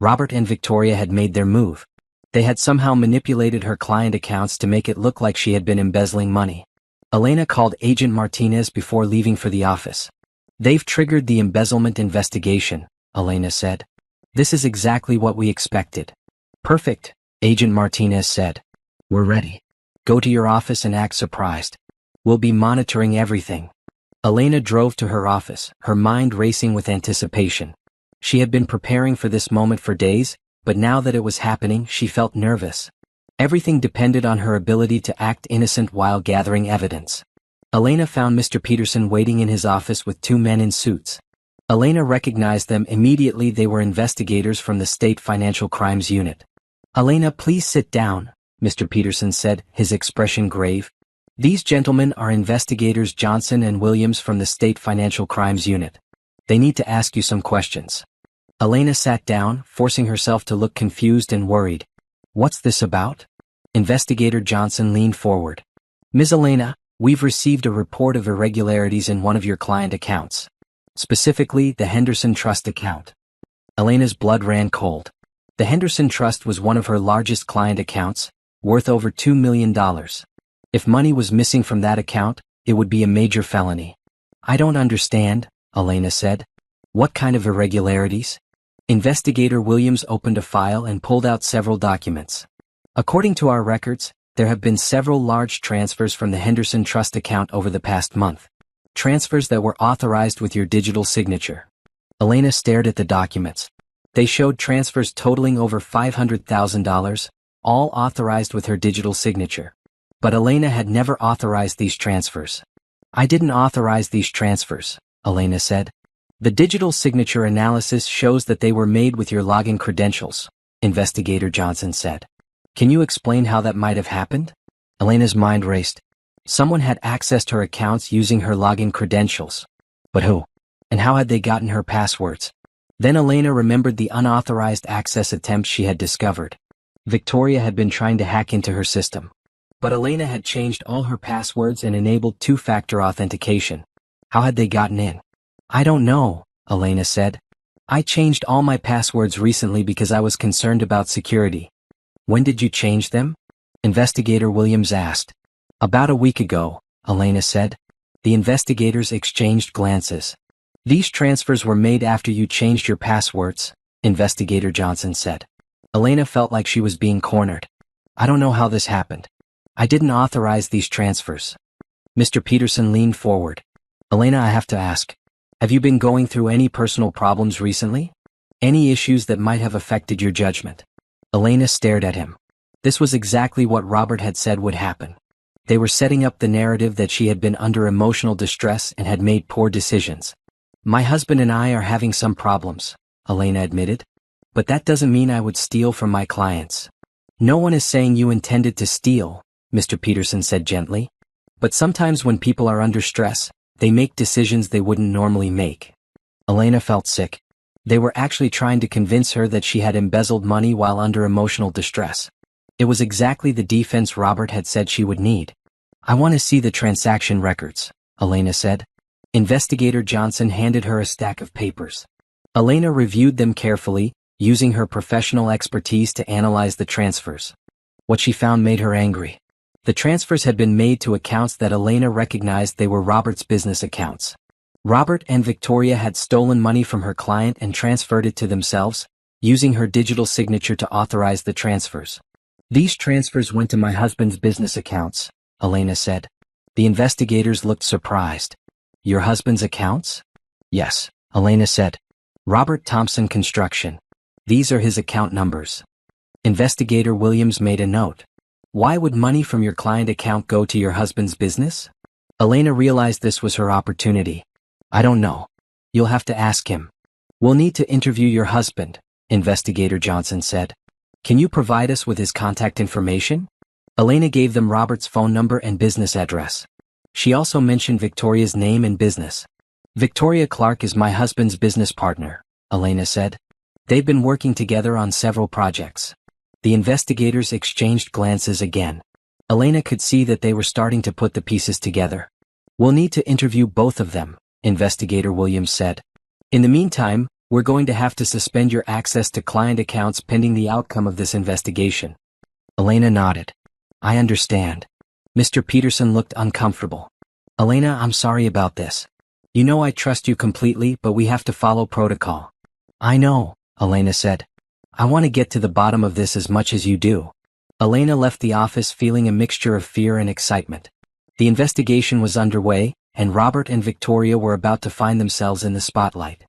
Robert and Victoria had made their move. They had somehow manipulated her client accounts to make it look like she had been embezzling money. Elena called Agent Martinez before leaving for the office. They've triggered the embezzlement investigation, Elena said. This is exactly what we expected. Perfect, Agent Martinez said. We're ready. Go to your office and act surprised. We'll be monitoring everything. Elena drove to her office, her mind racing with anticipation. She had been preparing for this moment for days, but now that it was happening, she felt nervous. Everything depended on her ability to act innocent while gathering evidence. Elena found Mr. Peterson waiting in his office with two men in suits. Elena recognized them immediately. They were investigators from the State Financial Crimes Unit. "Elena, please sit down," Mr. Peterson said, his expression grave. "These gentlemen are investigators Johnson and Williams from the State Financial Crimes Unit. They need to ask you some questions." Elena sat down, forcing herself to look confused and worried. "What's this about?" Investigator Johnson leaned forward. "Ms. Elena, we've received a report of irregularities in one of your client accounts. Specifically, the Henderson Trust account." Elena's blood ran cold. The Henderson Trust was one of her largest client accounts, worth over $2 million. If money was missing from that account, it would be a major felony. "I don't understand," Elena said. "What kind of irregularities?" Investigator Williams opened a file and pulled out several documents. "According to our records, there have been several large transfers from the Henderson Trust account over the past month. Transfers that were authorized with your digital signature." Elena stared at the documents. They showed transfers totaling over $500,000, all authorized with her digital signature. But Elena had never authorized these transfers. "I didn't authorize these transfers," Elena said. "The digital signature analysis shows that they were made with your login credentials," Investigator Johnson said. "Can you explain how that might have happened?" Elena's mind raced. Someone had accessed her accounts using her login credentials. But who? And how had they gotten her passwords? Then Elena remembered the unauthorized access attempts she had discovered. Victoria had been trying to hack into her system. But Elena had changed all her passwords and enabled two-factor authentication. How had they gotten in? "I don't know," Elena said. "I changed all my passwords recently because I was concerned about security." "When did you change them?" Investigator Williams asked. "About a week ago," Elena said. The investigators exchanged glances. "These transfers were made after you changed your passwords," Investigator Johnson said. Elena felt like she was being cornered. "I don't know how this happened. I didn't authorize these transfers." Mr. Peterson leaned forward. "Elena, I have to ask, have you been going through any personal problems recently? Any issues that might have affected your judgment?" Elena stared at him. This was exactly what Robert had said would happen. They were setting up the narrative that she had been under emotional distress and had made poor decisions. "My husband and I are having some problems," Elena admitted. "But that doesn't mean I would steal from my clients." "No one is saying you intended to steal," Mr. Peterson said gently. "But sometimes when people are under stress, they make decisions they wouldn't normally make." Elena felt sick. They were actually trying to convince her that she had embezzled money while under emotional distress. It was exactly the defense Robert had said she would need. "I want to see the transaction records," Elena said. Investigator Johnson handed her a stack of papers. Elena reviewed them carefully, using her professional expertise to analyze the transfers. What she found made her angry. The transfers had been made to accounts that Elena recognized they were Robert's business accounts. Robert and Victoria had stolen money from her client and transferred it to themselves, using her digital signature to authorize the transfers. "These transfers went to my husband's business accounts," Elena said. The investigators looked surprised. "Your husband's accounts?" "Yes," Elena said. "Robert Thompson Construction. These are his account numbers." Investigator Williams made a note. "Why would money from your client account go to your husband's business?" Elena realized this was her opportunity. "I don't know. You'll have to ask him." "We'll need to interview your husband," Investigator Johnson said. "Can you provide us with his contact information?" Elena gave them Robert's phone number and business address. She also mentioned Victoria's name and business. "Victoria Clark is my husband's business partner," Elena said. "They've been working together on several projects." The investigators exchanged glances again. Elena could see that they were starting to put the pieces together. "We'll need to interview both of them," Investigator Williams said. "In the meantime, we're going to have to suspend your access to client accounts pending the outcome of this investigation." Elena nodded. "I understand." Mr. Peterson looked uncomfortable. "Elena, I'm sorry about this. You know I trust you completely, but we have to follow protocol." "I know," Elena said. "I want to get to the bottom of this as much as you do." Elena left the office feeling a mixture of fear and excitement. The investigation was underway, and Robert and Victoria were about to find themselves in the spotlight.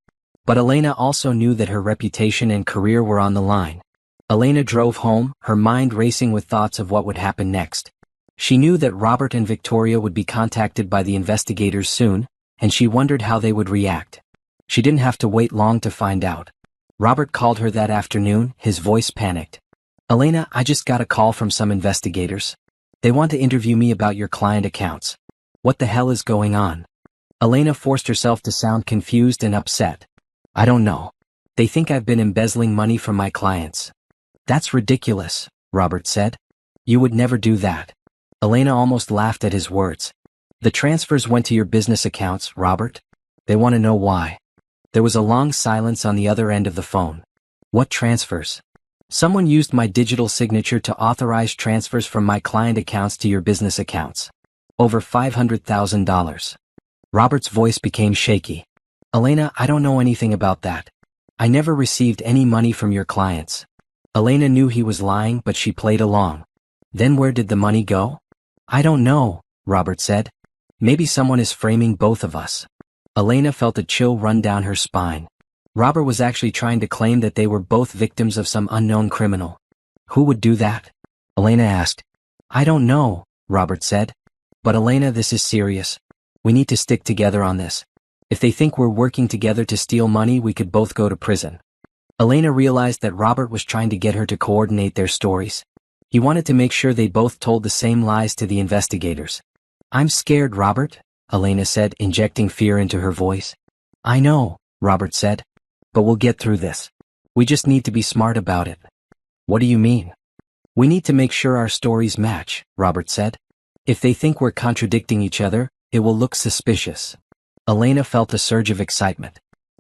But Elena also knew that her reputation and career were on the line. Elena drove home, her mind racing with thoughts of what would happen next. She knew that Robert and Victoria would be contacted by the investigators soon, and she wondered how they would react. She didn't have to wait long to find out. Robert called her that afternoon, his voice panicked. "Elena, I just got a call from some investigators. They want to interview me about your client accounts. What the hell is going on?" Elena forced herself to sound confused and upset. "I don't know. They think I've been embezzling money from my clients." "That's ridiculous," Robert said. "You would never do that." Elena almost laughed at his words. "The transfers went to your business accounts, Robert. They want to know why." There was a long silence on the other end of the phone. "What transfers?" "Someone used my digital signature to authorize transfers from my client accounts to your business accounts. Over $500,000. Robert's voice became shaky. "Elena, I don't know anything about that. I never received any money from your clients." Elena knew he was lying, but she played along. "Then where did the money go?" "I don't know," Robert said. "Maybe someone is framing both of us." Elena felt a chill run down her spine. Robert was actually trying to claim that they were both victims of some unknown criminal. "Who would do that?" Elena asked. "I don't know," Robert said. "But Elena, this is serious. We need to stick together on this. If they think we're working together to steal money, we could both go to prison." Elena realized that Robert was trying to get her to coordinate their stories. He wanted to make sure they both told the same lies to the investigators. "I'm scared, Robert," Elena said, injecting fear into her voice. "I know," Robert said. "But we'll get through this. We just need to be smart about it." "What do you mean?" "We need to make sure our stories match," Robert said. "If they think we're contradicting each other, it will look suspicious." Elena felt a surge of excitement.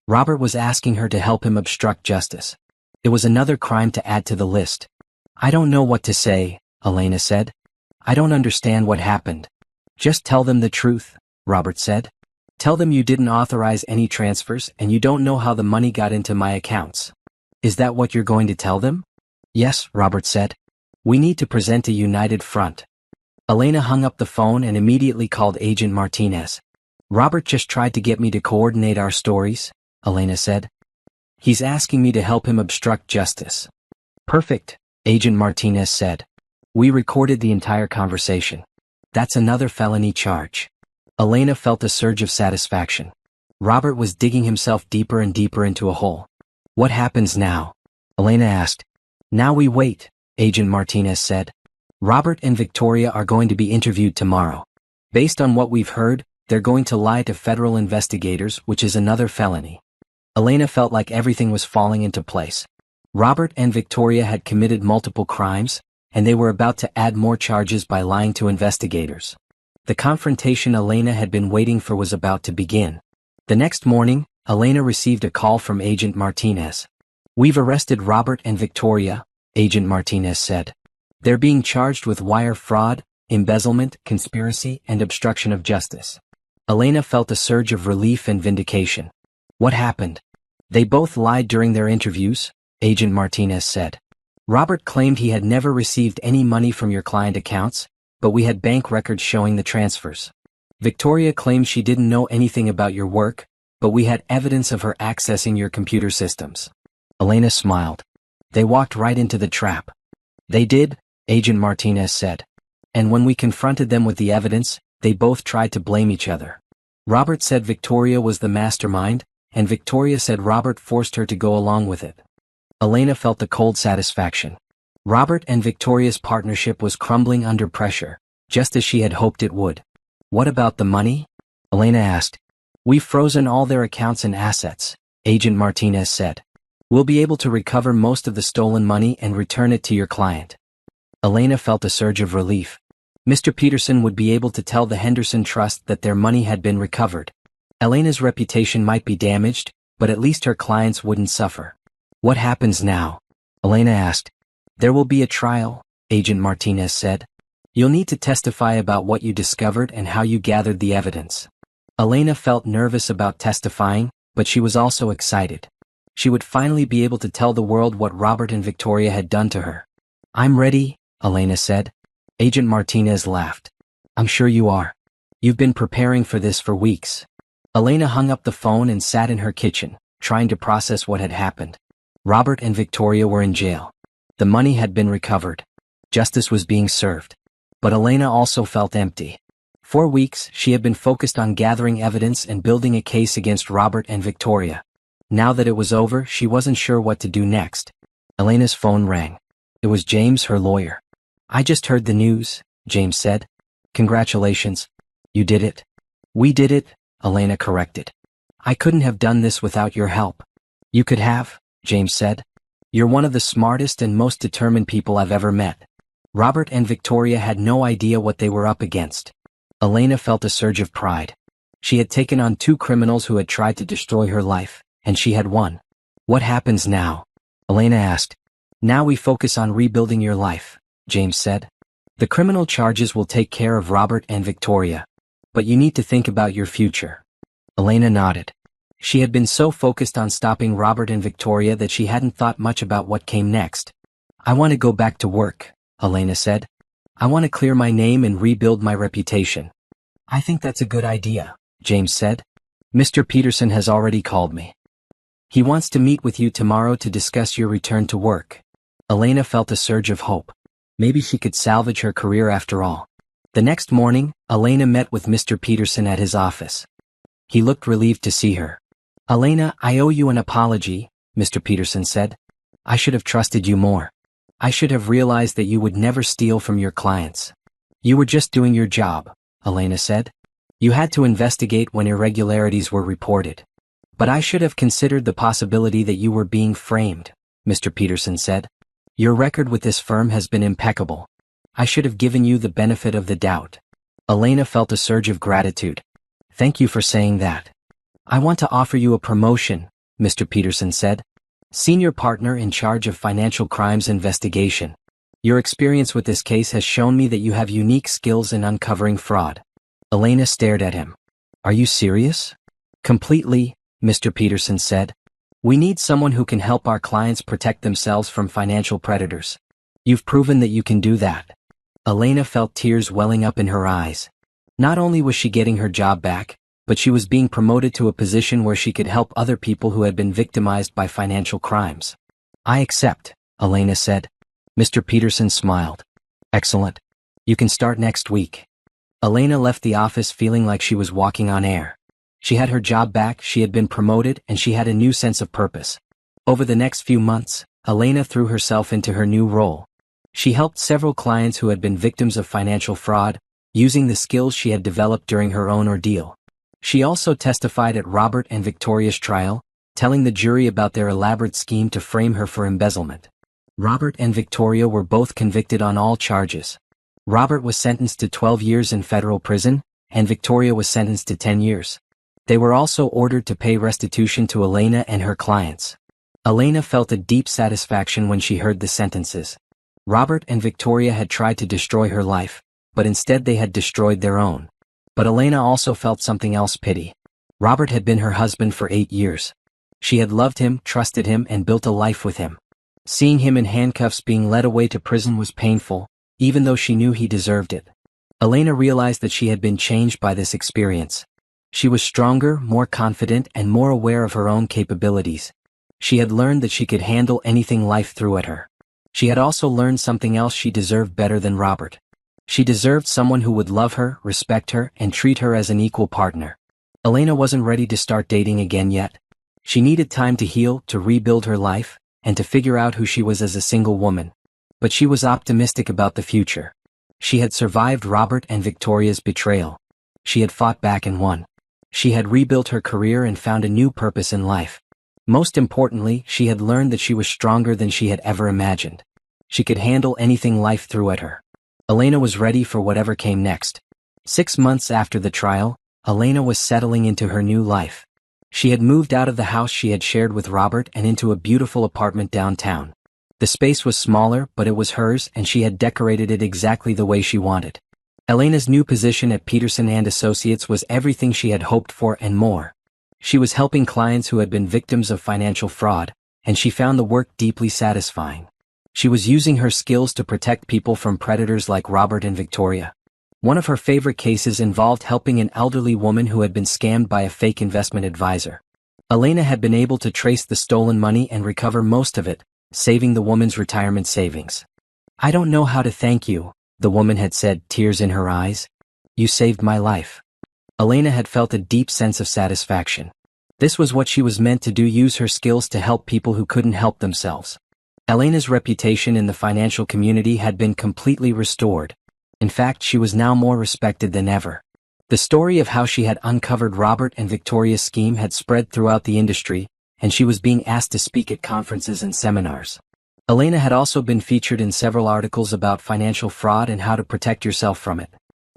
Robert was asking her to help him obstruct justice. It was another crime to add to the list. "I don't know what to say," Elena said. "I don't understand what happened." "Just tell them the truth," Robert said. "Tell them you didn't authorize any transfers and you don't know how the money got into my accounts." "Is that what you're going to tell them?" "Yes," Robert said. "We need to present a united front." Elena hung up the phone and immediately called Agent Martinez. "Robert just tried to get me to coordinate our stories," Elena said. "He's asking me to help him obstruct justice." "Perfect," Agent Martinez said. "We recorded the entire conversation. That's another felony charge." Elena felt a surge of satisfaction. Robert was digging himself deeper and deeper into a hole. "What happens now?" Elena asked. "Now we wait," Agent Martinez said. "Robert and Victoria are going to be interviewed tomorrow. Based on what we've heard, they're going to lie to federal investigators, which is another felony." Elena felt like everything was falling into place. Robert and Victoria had committed multiple crimes, and they were about to add more charges by lying to investigators. The confrontation Elena had been waiting for was about to begin. The next morning, Elena received a call from Agent Martinez. "We've arrested Robert and Victoria," Agent Martinez said. "They're being charged with wire fraud, embezzlement, conspiracy, and obstruction of justice." Elena felt a surge of relief and vindication. "What happened?" "They both lied during their interviews," Agent Martinez said. "Robert claimed he had never received any money from your client accounts, but we had bank records showing the transfers. Victoria claimed she didn't know anything about your work, but we had evidence of her accessing your computer systems." Elena smiled. "They walked right into the trap." "They did," Agent Martinez said. "And when we confronted them with the evidence, they both tried to blame each other. Robert said Victoria was the mastermind, and Victoria said Robert forced her to go along with it." Elena felt a cold satisfaction. Robert and Victoria's partnership was crumbling under pressure, just as she had hoped it would. "What about the money?" Elena asked. "We've frozen all their accounts and assets," Agent Martinez said. "We'll be able to recover most of the stolen money and return it to your client." Elena felt a surge of relief. Mr. Peterson would be able to tell the Henderson Trust that their money had been recovered. Elena's reputation might be damaged, but at least her clients wouldn't suffer. "What happens now?" Elena asked. "There will be a trial," Agent Martinez said. "You'll need to testify about what you discovered and how you gathered the evidence." Elena felt nervous about testifying, but she was also excited. She would finally be able to tell the world what Robert and Victoria had done to her. "I'm ready," Elena said. Agent Martinez laughed. "I'm sure you are. You've been preparing for this for weeks." Elena hung up the phone and sat in her kitchen, trying to process what had happened. Robert and Victoria were in jail. The money had been recovered. Justice was being served. But Elena also felt empty. For weeks, she had been focused on gathering evidence and building a case against Robert and Victoria. Now that it was over, she wasn't sure what to do next. Elena's phone rang. It was James, her lawyer. "I just heard the news," James said. "Congratulations. You did it." "We did it," Elena corrected. "I couldn't have done this without your help." "You could have," James said. "You're one of the smartest and most determined people I've ever met." Robert and Victoria had no idea what they were up against. Elena felt a surge of pride. She had taken on two criminals who had tried to destroy her life, and she had won. "What happens now?" Elena asked. "Now we focus on rebuilding your life," James said. "The criminal charges will take care of Robert and Victoria. But you need to think about your future." Elena nodded. She had been so focused on stopping Robert and Victoria that she hadn't thought much about what came next. "I want to go back to work," Elena said. "I want to clear my name and rebuild my reputation." "I think that's a good idea," James said. "Mr. Peterson has already called me. He wants to meet with you tomorrow to discuss your return to work." Elena felt a surge of hope. Maybe she could salvage her career after all. The next morning, Elena met with Mr. Peterson at his office. He looked relieved to see her. "Elena, I owe you an apology," Mr. Peterson said. "I should have trusted you more. I should have realized that you would never steal from your clients." "You were just doing your job," Elena said. "You had to investigate when irregularities were reported." "But I should have considered the possibility that you were being framed," Mr. Peterson said. "Your record with this firm has been impeccable. I should have given you the benefit of the doubt." Elena felt a surge of gratitude. "Thank you for saying that." "I want to offer you a promotion," Mr. Peterson said. "Senior partner in charge of financial crimes investigation. Your experience with this case has shown me that you have unique skills in uncovering fraud." Elena stared at him. "Are you serious?" "Completely," Mr. Peterson said. "We need someone who can help our clients protect themselves from financial predators. You've proven that you can do that." Elena felt tears welling up in her eyes. Not only was she getting her job back, but she was being promoted to a position where she could help other people who had been victimized by financial crimes. "I accept," Elena said. Mr. Peterson smiled. "Excellent. You can start next week." Elena left the office feeling like she was walking on air. She had her job back, she had been promoted, and she had a new sense of purpose. Over the next few months, Elena threw herself into her new role. She helped several clients who had been victims of financial fraud, using the skills she had developed during her own ordeal. She also testified at Robert and Victoria's trial, telling the jury about their elaborate scheme to frame her for embezzlement. Robert and Victoria were both convicted on all charges. Robert was sentenced to 12 years in federal prison, and Victoria was sentenced to 10 years. They were also ordered to pay restitution to Elena and her clients. Elena felt a deep satisfaction when she heard the sentences. Robert and Victoria had tried to destroy her life, but instead they had destroyed their own. But Elena also felt something else: pity. Robert had been her husband for 8 years. She had loved him, trusted him, and built a life with him. Seeing him in handcuffs being led away to prison was painful, even though she knew he deserved it. Elena realized that she had been changed by this experience. She was stronger, more confident, and more aware of her own capabilities. She had learned that she could handle anything life threw at her. She had also learned something else: she deserved better than Robert. She deserved someone who would love her, respect her, and treat her as an equal partner. Elena wasn't ready to start dating again yet. She needed time to heal, to rebuild her life, and to figure out who she was as a single woman. But she was optimistic about the future. She had survived Robert and Victoria's betrayal. She had fought back and won. She had rebuilt her career and found a new purpose in life. Most importantly, she had learned that she was stronger than she had ever imagined. She could handle anything life threw at her. Elena was ready for whatever came next. 6 months after the trial, Elena was settling into her new life. She had moved out of the house she had shared with Robert and into a beautiful apartment downtown. The space was smaller, but it was hers, and she had decorated it exactly the way she wanted. Elena's new position at Peterson & Associates was everything she had hoped for and more. She was helping clients who had been victims of financial fraud, and she found the work deeply satisfying. She was using her skills to protect people from predators like Robert and Victoria. One of her favorite cases involved helping an elderly woman who had been scammed by a fake investment advisor. Elena had been able to trace the stolen money and recover most of it, saving the woman's retirement savings. "I don't know how to thank you," the woman had said, tears in her eyes. You saved my life. Elena had felt a deep sense of satisfaction. This was what she was meant to do, use her skills to help people who couldn't help themselves. Elena's reputation in the financial community had been completely restored. In fact, she was now more respected than ever. The story of how she had uncovered Robert and Victoria's scheme had spread throughout the industry, and she was being asked to speak at conferences and seminars. Elena had also been featured in several articles about financial fraud and how to protect yourself from it.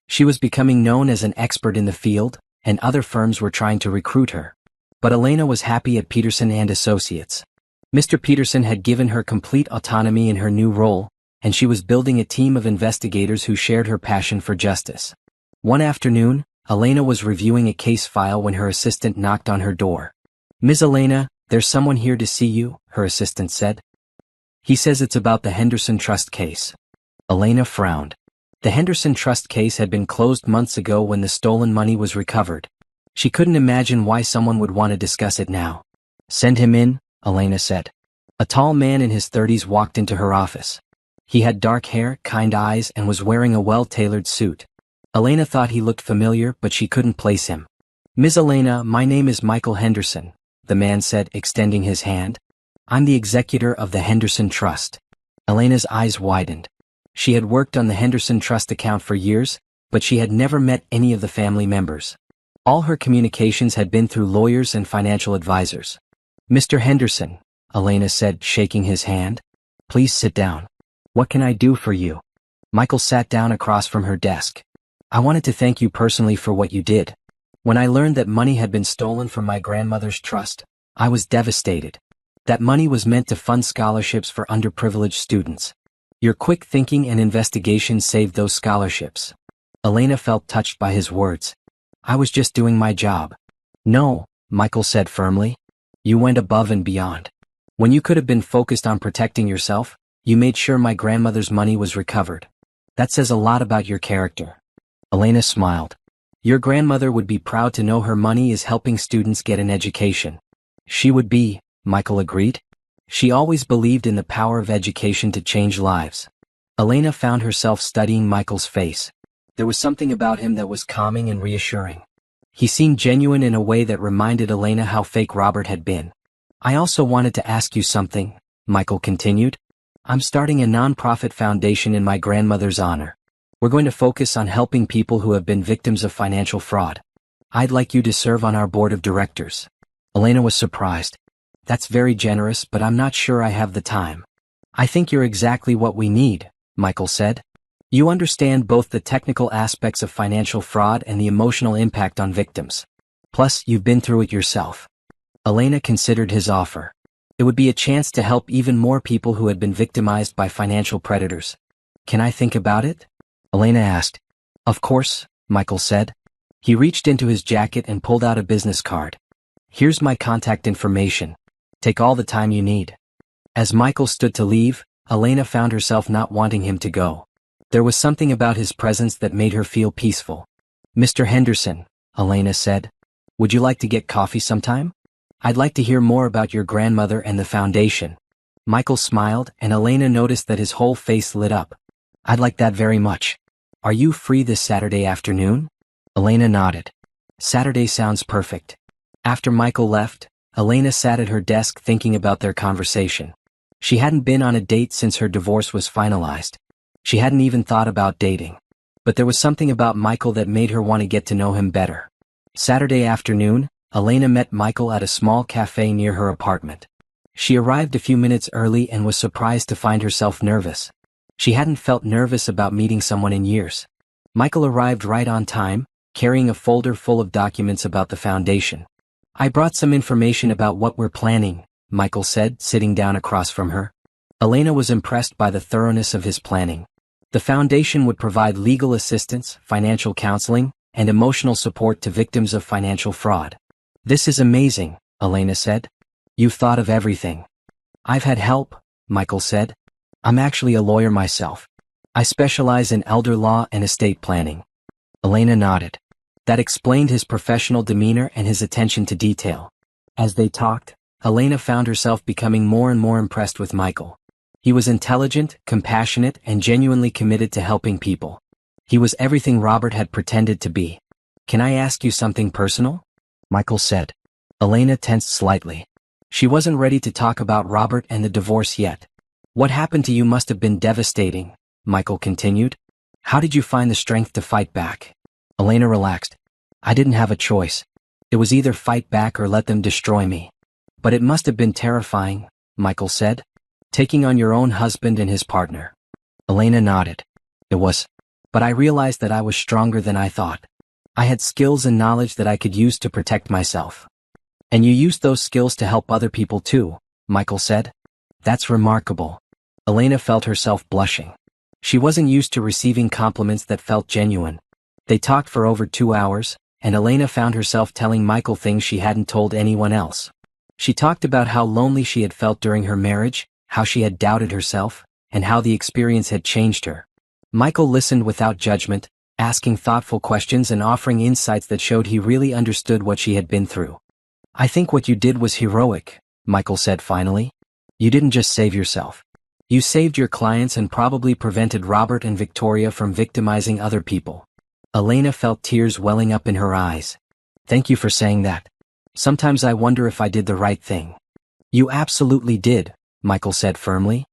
She was becoming known as an expert in the field, and other firms were trying to recruit her. But Elena was happy at Peterson and Associates. Mr. Peterson had given her complete autonomy in her new role, and she was building a team of investigators who shared her passion for justice. One afternoon, Elena was reviewing a case file when her assistant knocked on her door. Ms. Elena, there's someone here to see you, her assistant said. He says it's about the Henderson Trust case. Elena frowned. The Henderson Trust case had been closed months ago when the stolen money was recovered. She couldn't imagine why someone would want to discuss it now. Send him in, Elena said. A tall man in his 30s walked into her office. He had dark hair, kind eyes, and was wearing a well-tailored suit. Elena thought he looked familiar, but she couldn't place him. Ms. Elena, my name is Michael Henderson, the man said, extending his hand. I'm the executor of the Henderson Trust. Elena's eyes widened. She had worked on the Henderson Trust account for years, but she had never met any of the family members. All her communications had been through lawyers and financial advisors. Mr. Henderson, Elena said, shaking his hand. Please sit down. What can I do for you? Michael sat down across from her desk. I wanted to thank you personally for what you did. When I learned that money had been stolen from my grandmother's trust, I was devastated. That money was meant to fund scholarships for underprivileged students. Your quick thinking and investigation saved those scholarships. Elena felt touched by his words. I was just doing my job. No, Michael said firmly. You went above and beyond. When you could have been focused on protecting yourself, you made sure my grandmother's money was recovered. That says a lot about your character. Elena smiled. Your grandmother would be proud to know her money is helping students get an education. She would be, Michael agreed. She always believed in the power of education to change lives. Elena found herself studying Michael's face. There was something about him that was calming and reassuring. He seemed genuine in a way that reminded Elena how fake Robert had been. I also wanted to ask you something, Michael continued. I'm starting a non-profit foundation in my grandmother's honor. We're going to focus on helping people who have been victims of financial fraud. I'd like you to serve on our board of directors. Elena was surprised. That's very generous, but I'm not sure I have the time. I think you're exactly what we need, Michael said. You understand both the technical aspects of financial fraud and the emotional impact on victims. Plus, you've been through it yourself. Elena considered his offer. It would be a chance to help even more people who had been victimized by financial predators. Can I think about it? Elena asked. Of course, Michael said. He reached into his jacket and pulled out a business card. Here's my contact information. Take all the time you need. As Michael stood to leave, Elena found herself not wanting him to go. There was something about his presence that made her feel peaceful. Mr. Henderson, Elena said, would you like to get coffee sometime? I'd like to hear more about your grandmother and the foundation. Michael smiled, and Elena noticed that his whole face lit up. I'd like that very much. Are you free this Saturday afternoon? Elena nodded. Saturday sounds perfect. After Michael left, Elena sat at her desk thinking about their conversation. She hadn't been on a date since her divorce was finalized. She hadn't even thought about dating. But there was something about Michael that made her want to get to know him better. Saturday afternoon, Elena met Michael at a small cafe near her apartment. She arrived a few minutes early and was surprised to find herself nervous. She hadn't felt nervous about meeting someone in years. Michael arrived right on time, carrying a folder full of documents about the foundation. I brought some information about what we're planning, Michael said, sitting down across from her. Elena was impressed by the thoroughness of his planning. The foundation would provide legal assistance, financial counseling, and emotional support to victims of financial fraud. This is amazing, Elena said. You've thought of everything. I've had help, Michael said. I'm actually a lawyer myself. I specialize in elder law and estate planning. Elena nodded. That explained his professional demeanor and his attention to detail. As they talked, Elena found herself becoming more and more impressed with Michael. He was intelligent, compassionate, and genuinely committed to helping people. He was everything Robert had pretended to be. "Can I ask you something personal?" Michael said. Elena tensed slightly. She wasn't ready to talk about Robert and the divorce yet. "What happened to you must have been devastating," Michael continued. "How did you find the strength to fight back?" Elena relaxed. "I didn't have a choice. It was either fight back or let them destroy me." "But it must have been terrifying," Michael said. "Taking on your own husband and his partner." Elena nodded. "It was. But I realized that I was stronger than I thought. I had skills and knowledge that I could use to protect myself." "And you used those skills to help other people too," Michael said. "That's remarkable." Elena felt herself blushing. She wasn't used to receiving compliments that felt genuine. They talked for over 2 hours, and Elena found herself telling Michael things she hadn't told anyone else. She talked about how lonely she had felt during her marriage, how she had doubted herself, and how the experience had changed her. Michael listened without judgment, asking thoughtful questions and offering insights that showed he really understood what she had been through. "I think what you did was heroic," Michael said finally. "You didn't just save yourself. You saved your clients and probably prevented Robert and Victoria from victimizing other people." Elena felt tears welling up in her eyes. "Thank you for saying that. Sometimes I wonder if I did the right thing." "You absolutely did," Michael said firmly.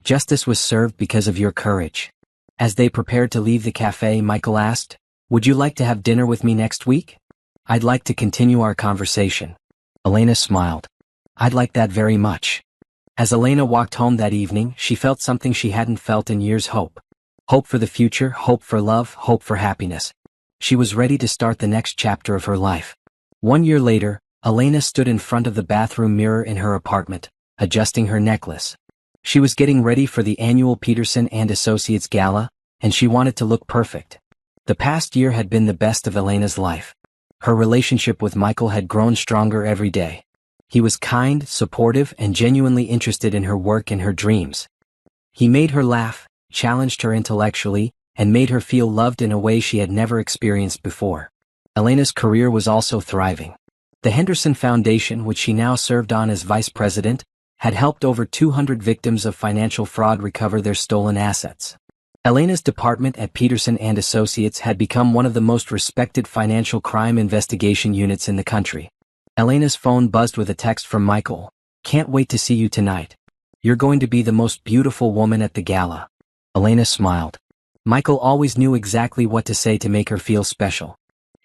"Justice was served because of your courage." As they prepared to leave the cafe, Michael asked, "Would you like to have dinner with me next week? I'd like to continue our conversation." Elena smiled. "I'd like that very much." As Elena walked home that evening, she felt something she hadn't felt in years: hope. Hope for the future, hope for love, hope for happiness. She was ready to start the next chapter of her life. 1 year later, Elena stood in front of the bathroom mirror in her apartment, adjusting her necklace. She was getting ready for the annual Peterson and Associates Gala, and she wanted to look perfect. The past year had been the best of Elena's life. Her relationship with Michael had grown stronger every day. He was kind, supportive, and genuinely interested in her work and her dreams. He made her laugh, challenged her intellectually, and made her feel loved in a way she had never experienced before. Elena's career was also thriving. The Henderson Foundation, which she now served on as vice president, had helped over 200 victims of financial fraud recover their stolen assets. Elena's department at Peterson and Associates had become one of the most respected financial crime investigation units in the country. Elena's phone buzzed with a text from Michael. "Can't wait to see you tonight. You're going to be the most beautiful woman at the gala." Elena smiled. Michael always knew exactly what to say to make her feel special.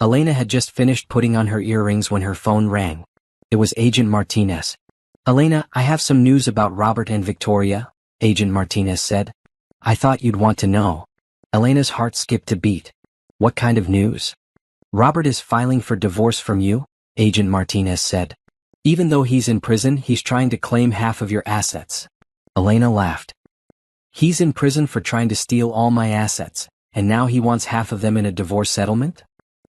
Elena had just finished putting on her earrings when her phone rang. It was Agent Martinez. "Elena, I have some news about Robert and Victoria," Agent Martinez said. "I thought you'd want to know." Elena's heart skipped a beat. "What kind of news?" "Robert is filing for divorce from you," Agent Martinez said. "Even though he's in prison, he's trying to claim half of your assets." Elena laughed. "He's in prison for trying to steal all my assets, and now he wants half of them in a divorce settlement?"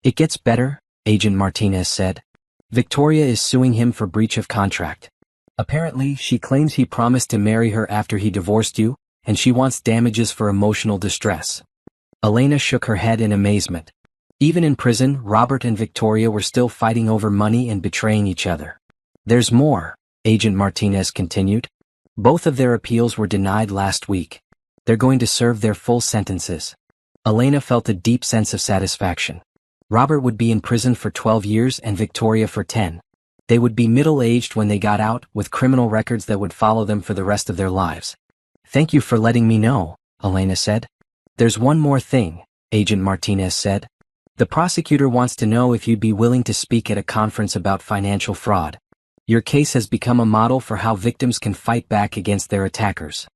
"It gets better," Agent Martinez said. "Victoria is suing him for breach of contract. Apparently, she claims he promised to marry her after he divorced you, and she wants damages for emotional distress." Elena shook her head in amazement. Even in prison, Robert and Victoria were still fighting over money and betraying each other. "There's more," Agent Martinez continued. "Both of their appeals were denied last week. They're going to serve their full sentences." Elena felt a deep sense of satisfaction. Robert would be in prison for 12 years and Victoria for 10. They would be middle-aged when they got out, with criminal records that would follow them for the rest of their lives. "Thank you for letting me know," Elena said. "There's one more thing," Agent Martinez said. "The prosecutor wants to know if you'd be willing to speak at a conference about financial fraud. Your case has become a model for how victims can fight back against their attackers."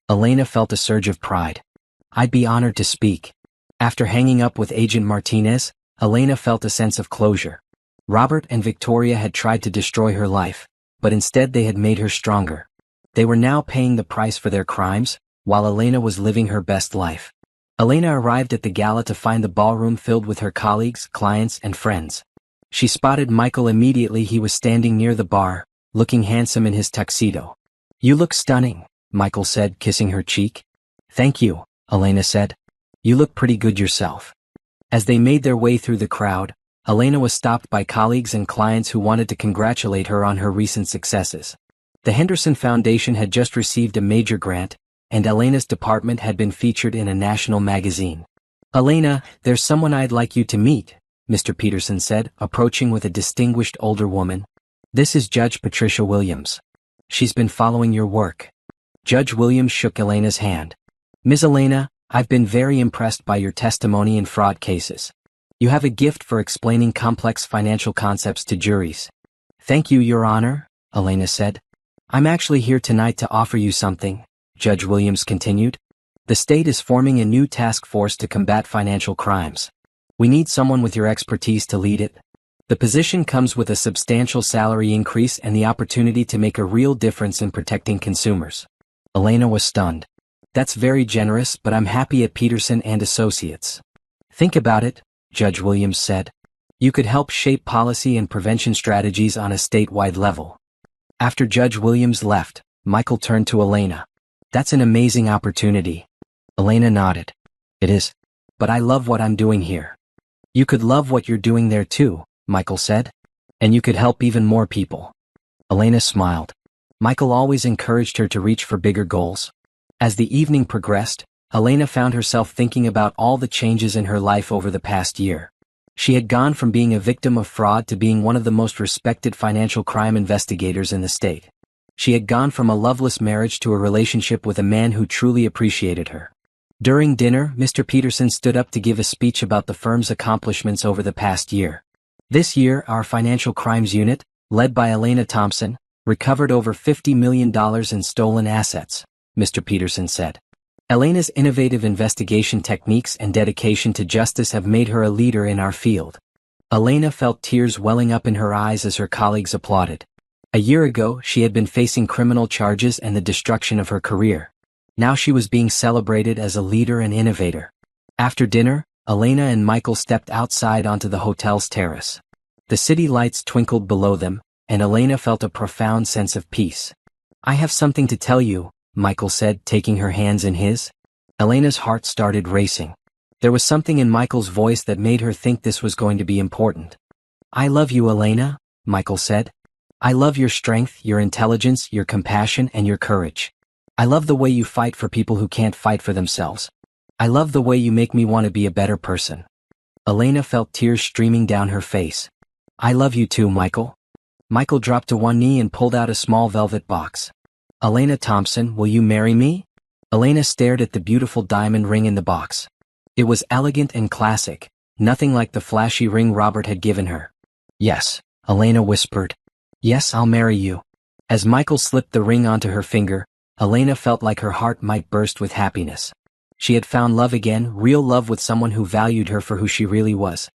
Elena felt a surge of pride. "I'd be honored to speak." After hanging up with Agent Martinez, Elena felt a sense of closure. Robert and Victoria had tried to destroy her life, but instead they had made her stronger. They were now paying the price for their crimes, while Elena was living her best life. Elena arrived at the gala to find the ballroom filled with her colleagues, clients, and friends. She spotted Michael immediately. He was standing near the bar, looking handsome in his tuxedo. "You look stunning," Michael said, kissing her cheek. "Thank you," Elena said. "You look pretty good yourself." As they made their way through the crowd, Elena was stopped by colleagues and clients who wanted to congratulate her on her recent successes. The Henderson Foundation had just received a major grant, and Elena's department had been featured in a national magazine. "Elena, there's someone I'd like you to meet," Mr. Peterson said, approaching with a distinguished older woman. "This is Judge Patricia Williams. She's been following your work." Judge Williams shook Elena's hand. "Ms. Elena, I've been very impressed by your testimony in fraud cases. You have a gift for explaining complex financial concepts to juries." "Thank you, Your Honor," Elena said. "I'm actually here tonight to offer you something," Judge Williams continued. "The state is forming a new task force to combat financial crimes. We need someone with your expertise to lead it. The position comes with a substantial salary increase and the opportunity to make a real difference in protecting consumers." Elena was stunned. "That's very generous, but I'm happy at Peterson and Associates." "Think about it," Judge Williams said. "You could help shape policy and prevention strategies on a statewide level." After Judge Williams left, Michael turned to Elena. "That's an amazing opportunity." Elena nodded. "It is. But I love what I'm doing here." "You could love what you're doing there too," Michael said. "And you could help even more people." Elena smiled. Michael always encouraged her to reach for bigger goals. As the evening progressed, Elena found herself thinking about all the changes in her life over the past year. She had gone from being a victim of fraud to being one of the most respected financial crime investigators in the state. She had gone from a loveless marriage to a relationship with a man who truly appreciated her. During dinner, Mr. Peterson stood up to give a speech about the firm's accomplishments over the past year. "This year, our financial crimes unit, led by Elena Thompson, recovered over $50 million in stolen assets," Mr. Peterson said. "Elena's innovative investigation techniques and dedication to justice have made her a leader in our field." Elena felt tears welling up in her eyes as her colleagues applauded. A year ago, she had been facing criminal charges and the destruction of her career. Now she was being celebrated as a leader and innovator. After dinner, Elena and Michael stepped outside onto the hotel's terrace. The city lights twinkled below them, and Elena felt a profound sense of peace. "I have something to tell you," Michael said, taking her hands in his. Elena's heart started racing. There was something in Michael's voice that made her think this was going to be important. "I love you, Elena," Michael said. "I love your strength, your intelligence, your compassion, and your courage. I love the way you fight for people who can't fight for themselves. I love the way you make me want to be a better person." Elena felt tears streaming down her face. "I love you too, Michael." Michael dropped to one knee and pulled out a small velvet box. "Elena Thompson, will you marry me?" Elena stared at the beautiful diamond ring in the box. It was elegant and classic, nothing like the flashy ring Robert had given her. "Yes," Elena whispered. "Yes, I'll marry you." As Michael slipped the ring onto her finger, Elena felt like her heart might burst with happiness. She had found love again, real love with someone who valued her for who she really was.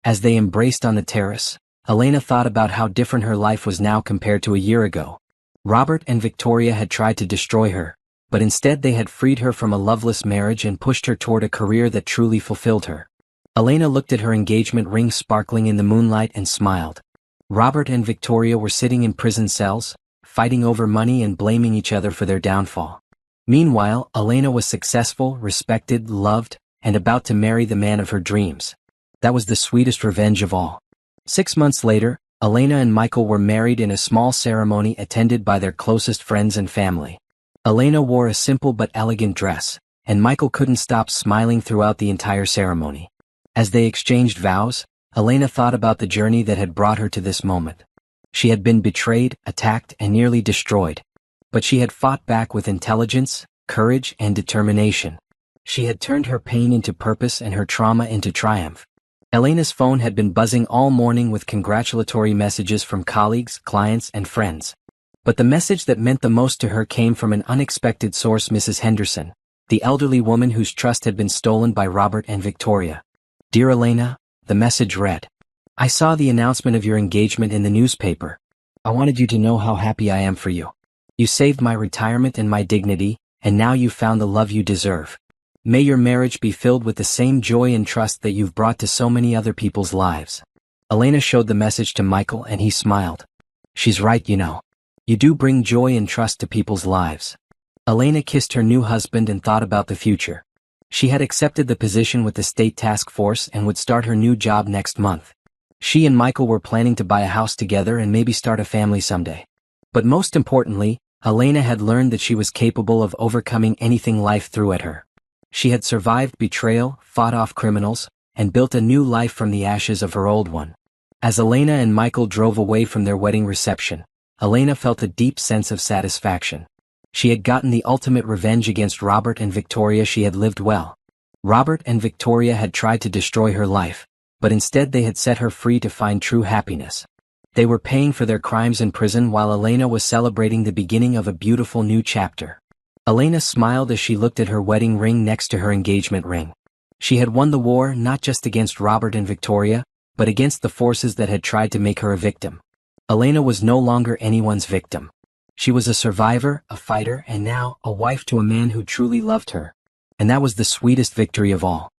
As they embraced on the terrace, Elena thought about how different her life was now compared to a year ago. Robert and Victoria had tried to destroy her, but instead they had freed her from a loveless marriage and pushed her toward a career that truly fulfilled her. Elena looked at her engagement ring sparkling in the moonlight and smiled. Robert and Victoria were sitting in prison cells, fighting over money and blaming each other for their downfall. Meanwhile, Elena was successful, respected, loved, and about to marry the man of her dreams. That was the sweetest revenge of all. 6 months later, Elena and Michael were married in a small ceremony attended by their closest friends and family. Elena wore a simple but elegant dress, and Michael couldn't stop smiling throughout the entire ceremony. As they exchanged vows, Elena thought about the journey that had brought her to this moment. She had been betrayed, attacked, and nearly destroyed. But she had fought back with intelligence, courage, and determination. She had turned her pain into purpose and her trauma into triumph. Elena's phone had been buzzing all morning with congratulatory messages from colleagues, clients, and friends. But the message that meant the most to her came from an unexpected source, Mrs. Henderson, the elderly woman whose trust had been stolen by Robert and Victoria. "Dear Elena," the message read, "I saw the announcement of your engagement in the newspaper. I wanted you to know how happy I am for you. You saved my retirement and my dignity, and now you've found the love you deserve. May your marriage be filled with the same joy and trust that you've brought to so many other people's lives." Elena showed the message to Michael and he smiled. "She's right, you know. You do bring joy and trust to people's lives." Elena kissed her new husband and thought about the future. She had accepted the position with the state task force and would start her new job next month. She and Michael were planning to buy a house together and maybe start a family someday. But most importantly, Elena had learned that she was capable of overcoming anything life threw at her. She had survived betrayal, fought off criminals, and built a new life from the ashes of her old one. As Elena and Michael drove away from their wedding reception, Elena felt a deep sense of satisfaction. She had gotten the ultimate revenge against Robert and Victoria. She had lived well. Robert and Victoria had tried to destroy her life, but instead they had set her free to find true happiness. They were paying for their crimes in prison while Elena was celebrating the beginning of a beautiful new chapter. Elena smiled as she looked at her wedding ring next to her engagement ring. She had won the war not just against Robert and Victoria, but against the forces that had tried to make her a victim. Elena was no longer anyone's victim. She was a survivor, a fighter, and now a wife to a man who truly loved her. And that was the sweetest victory of all.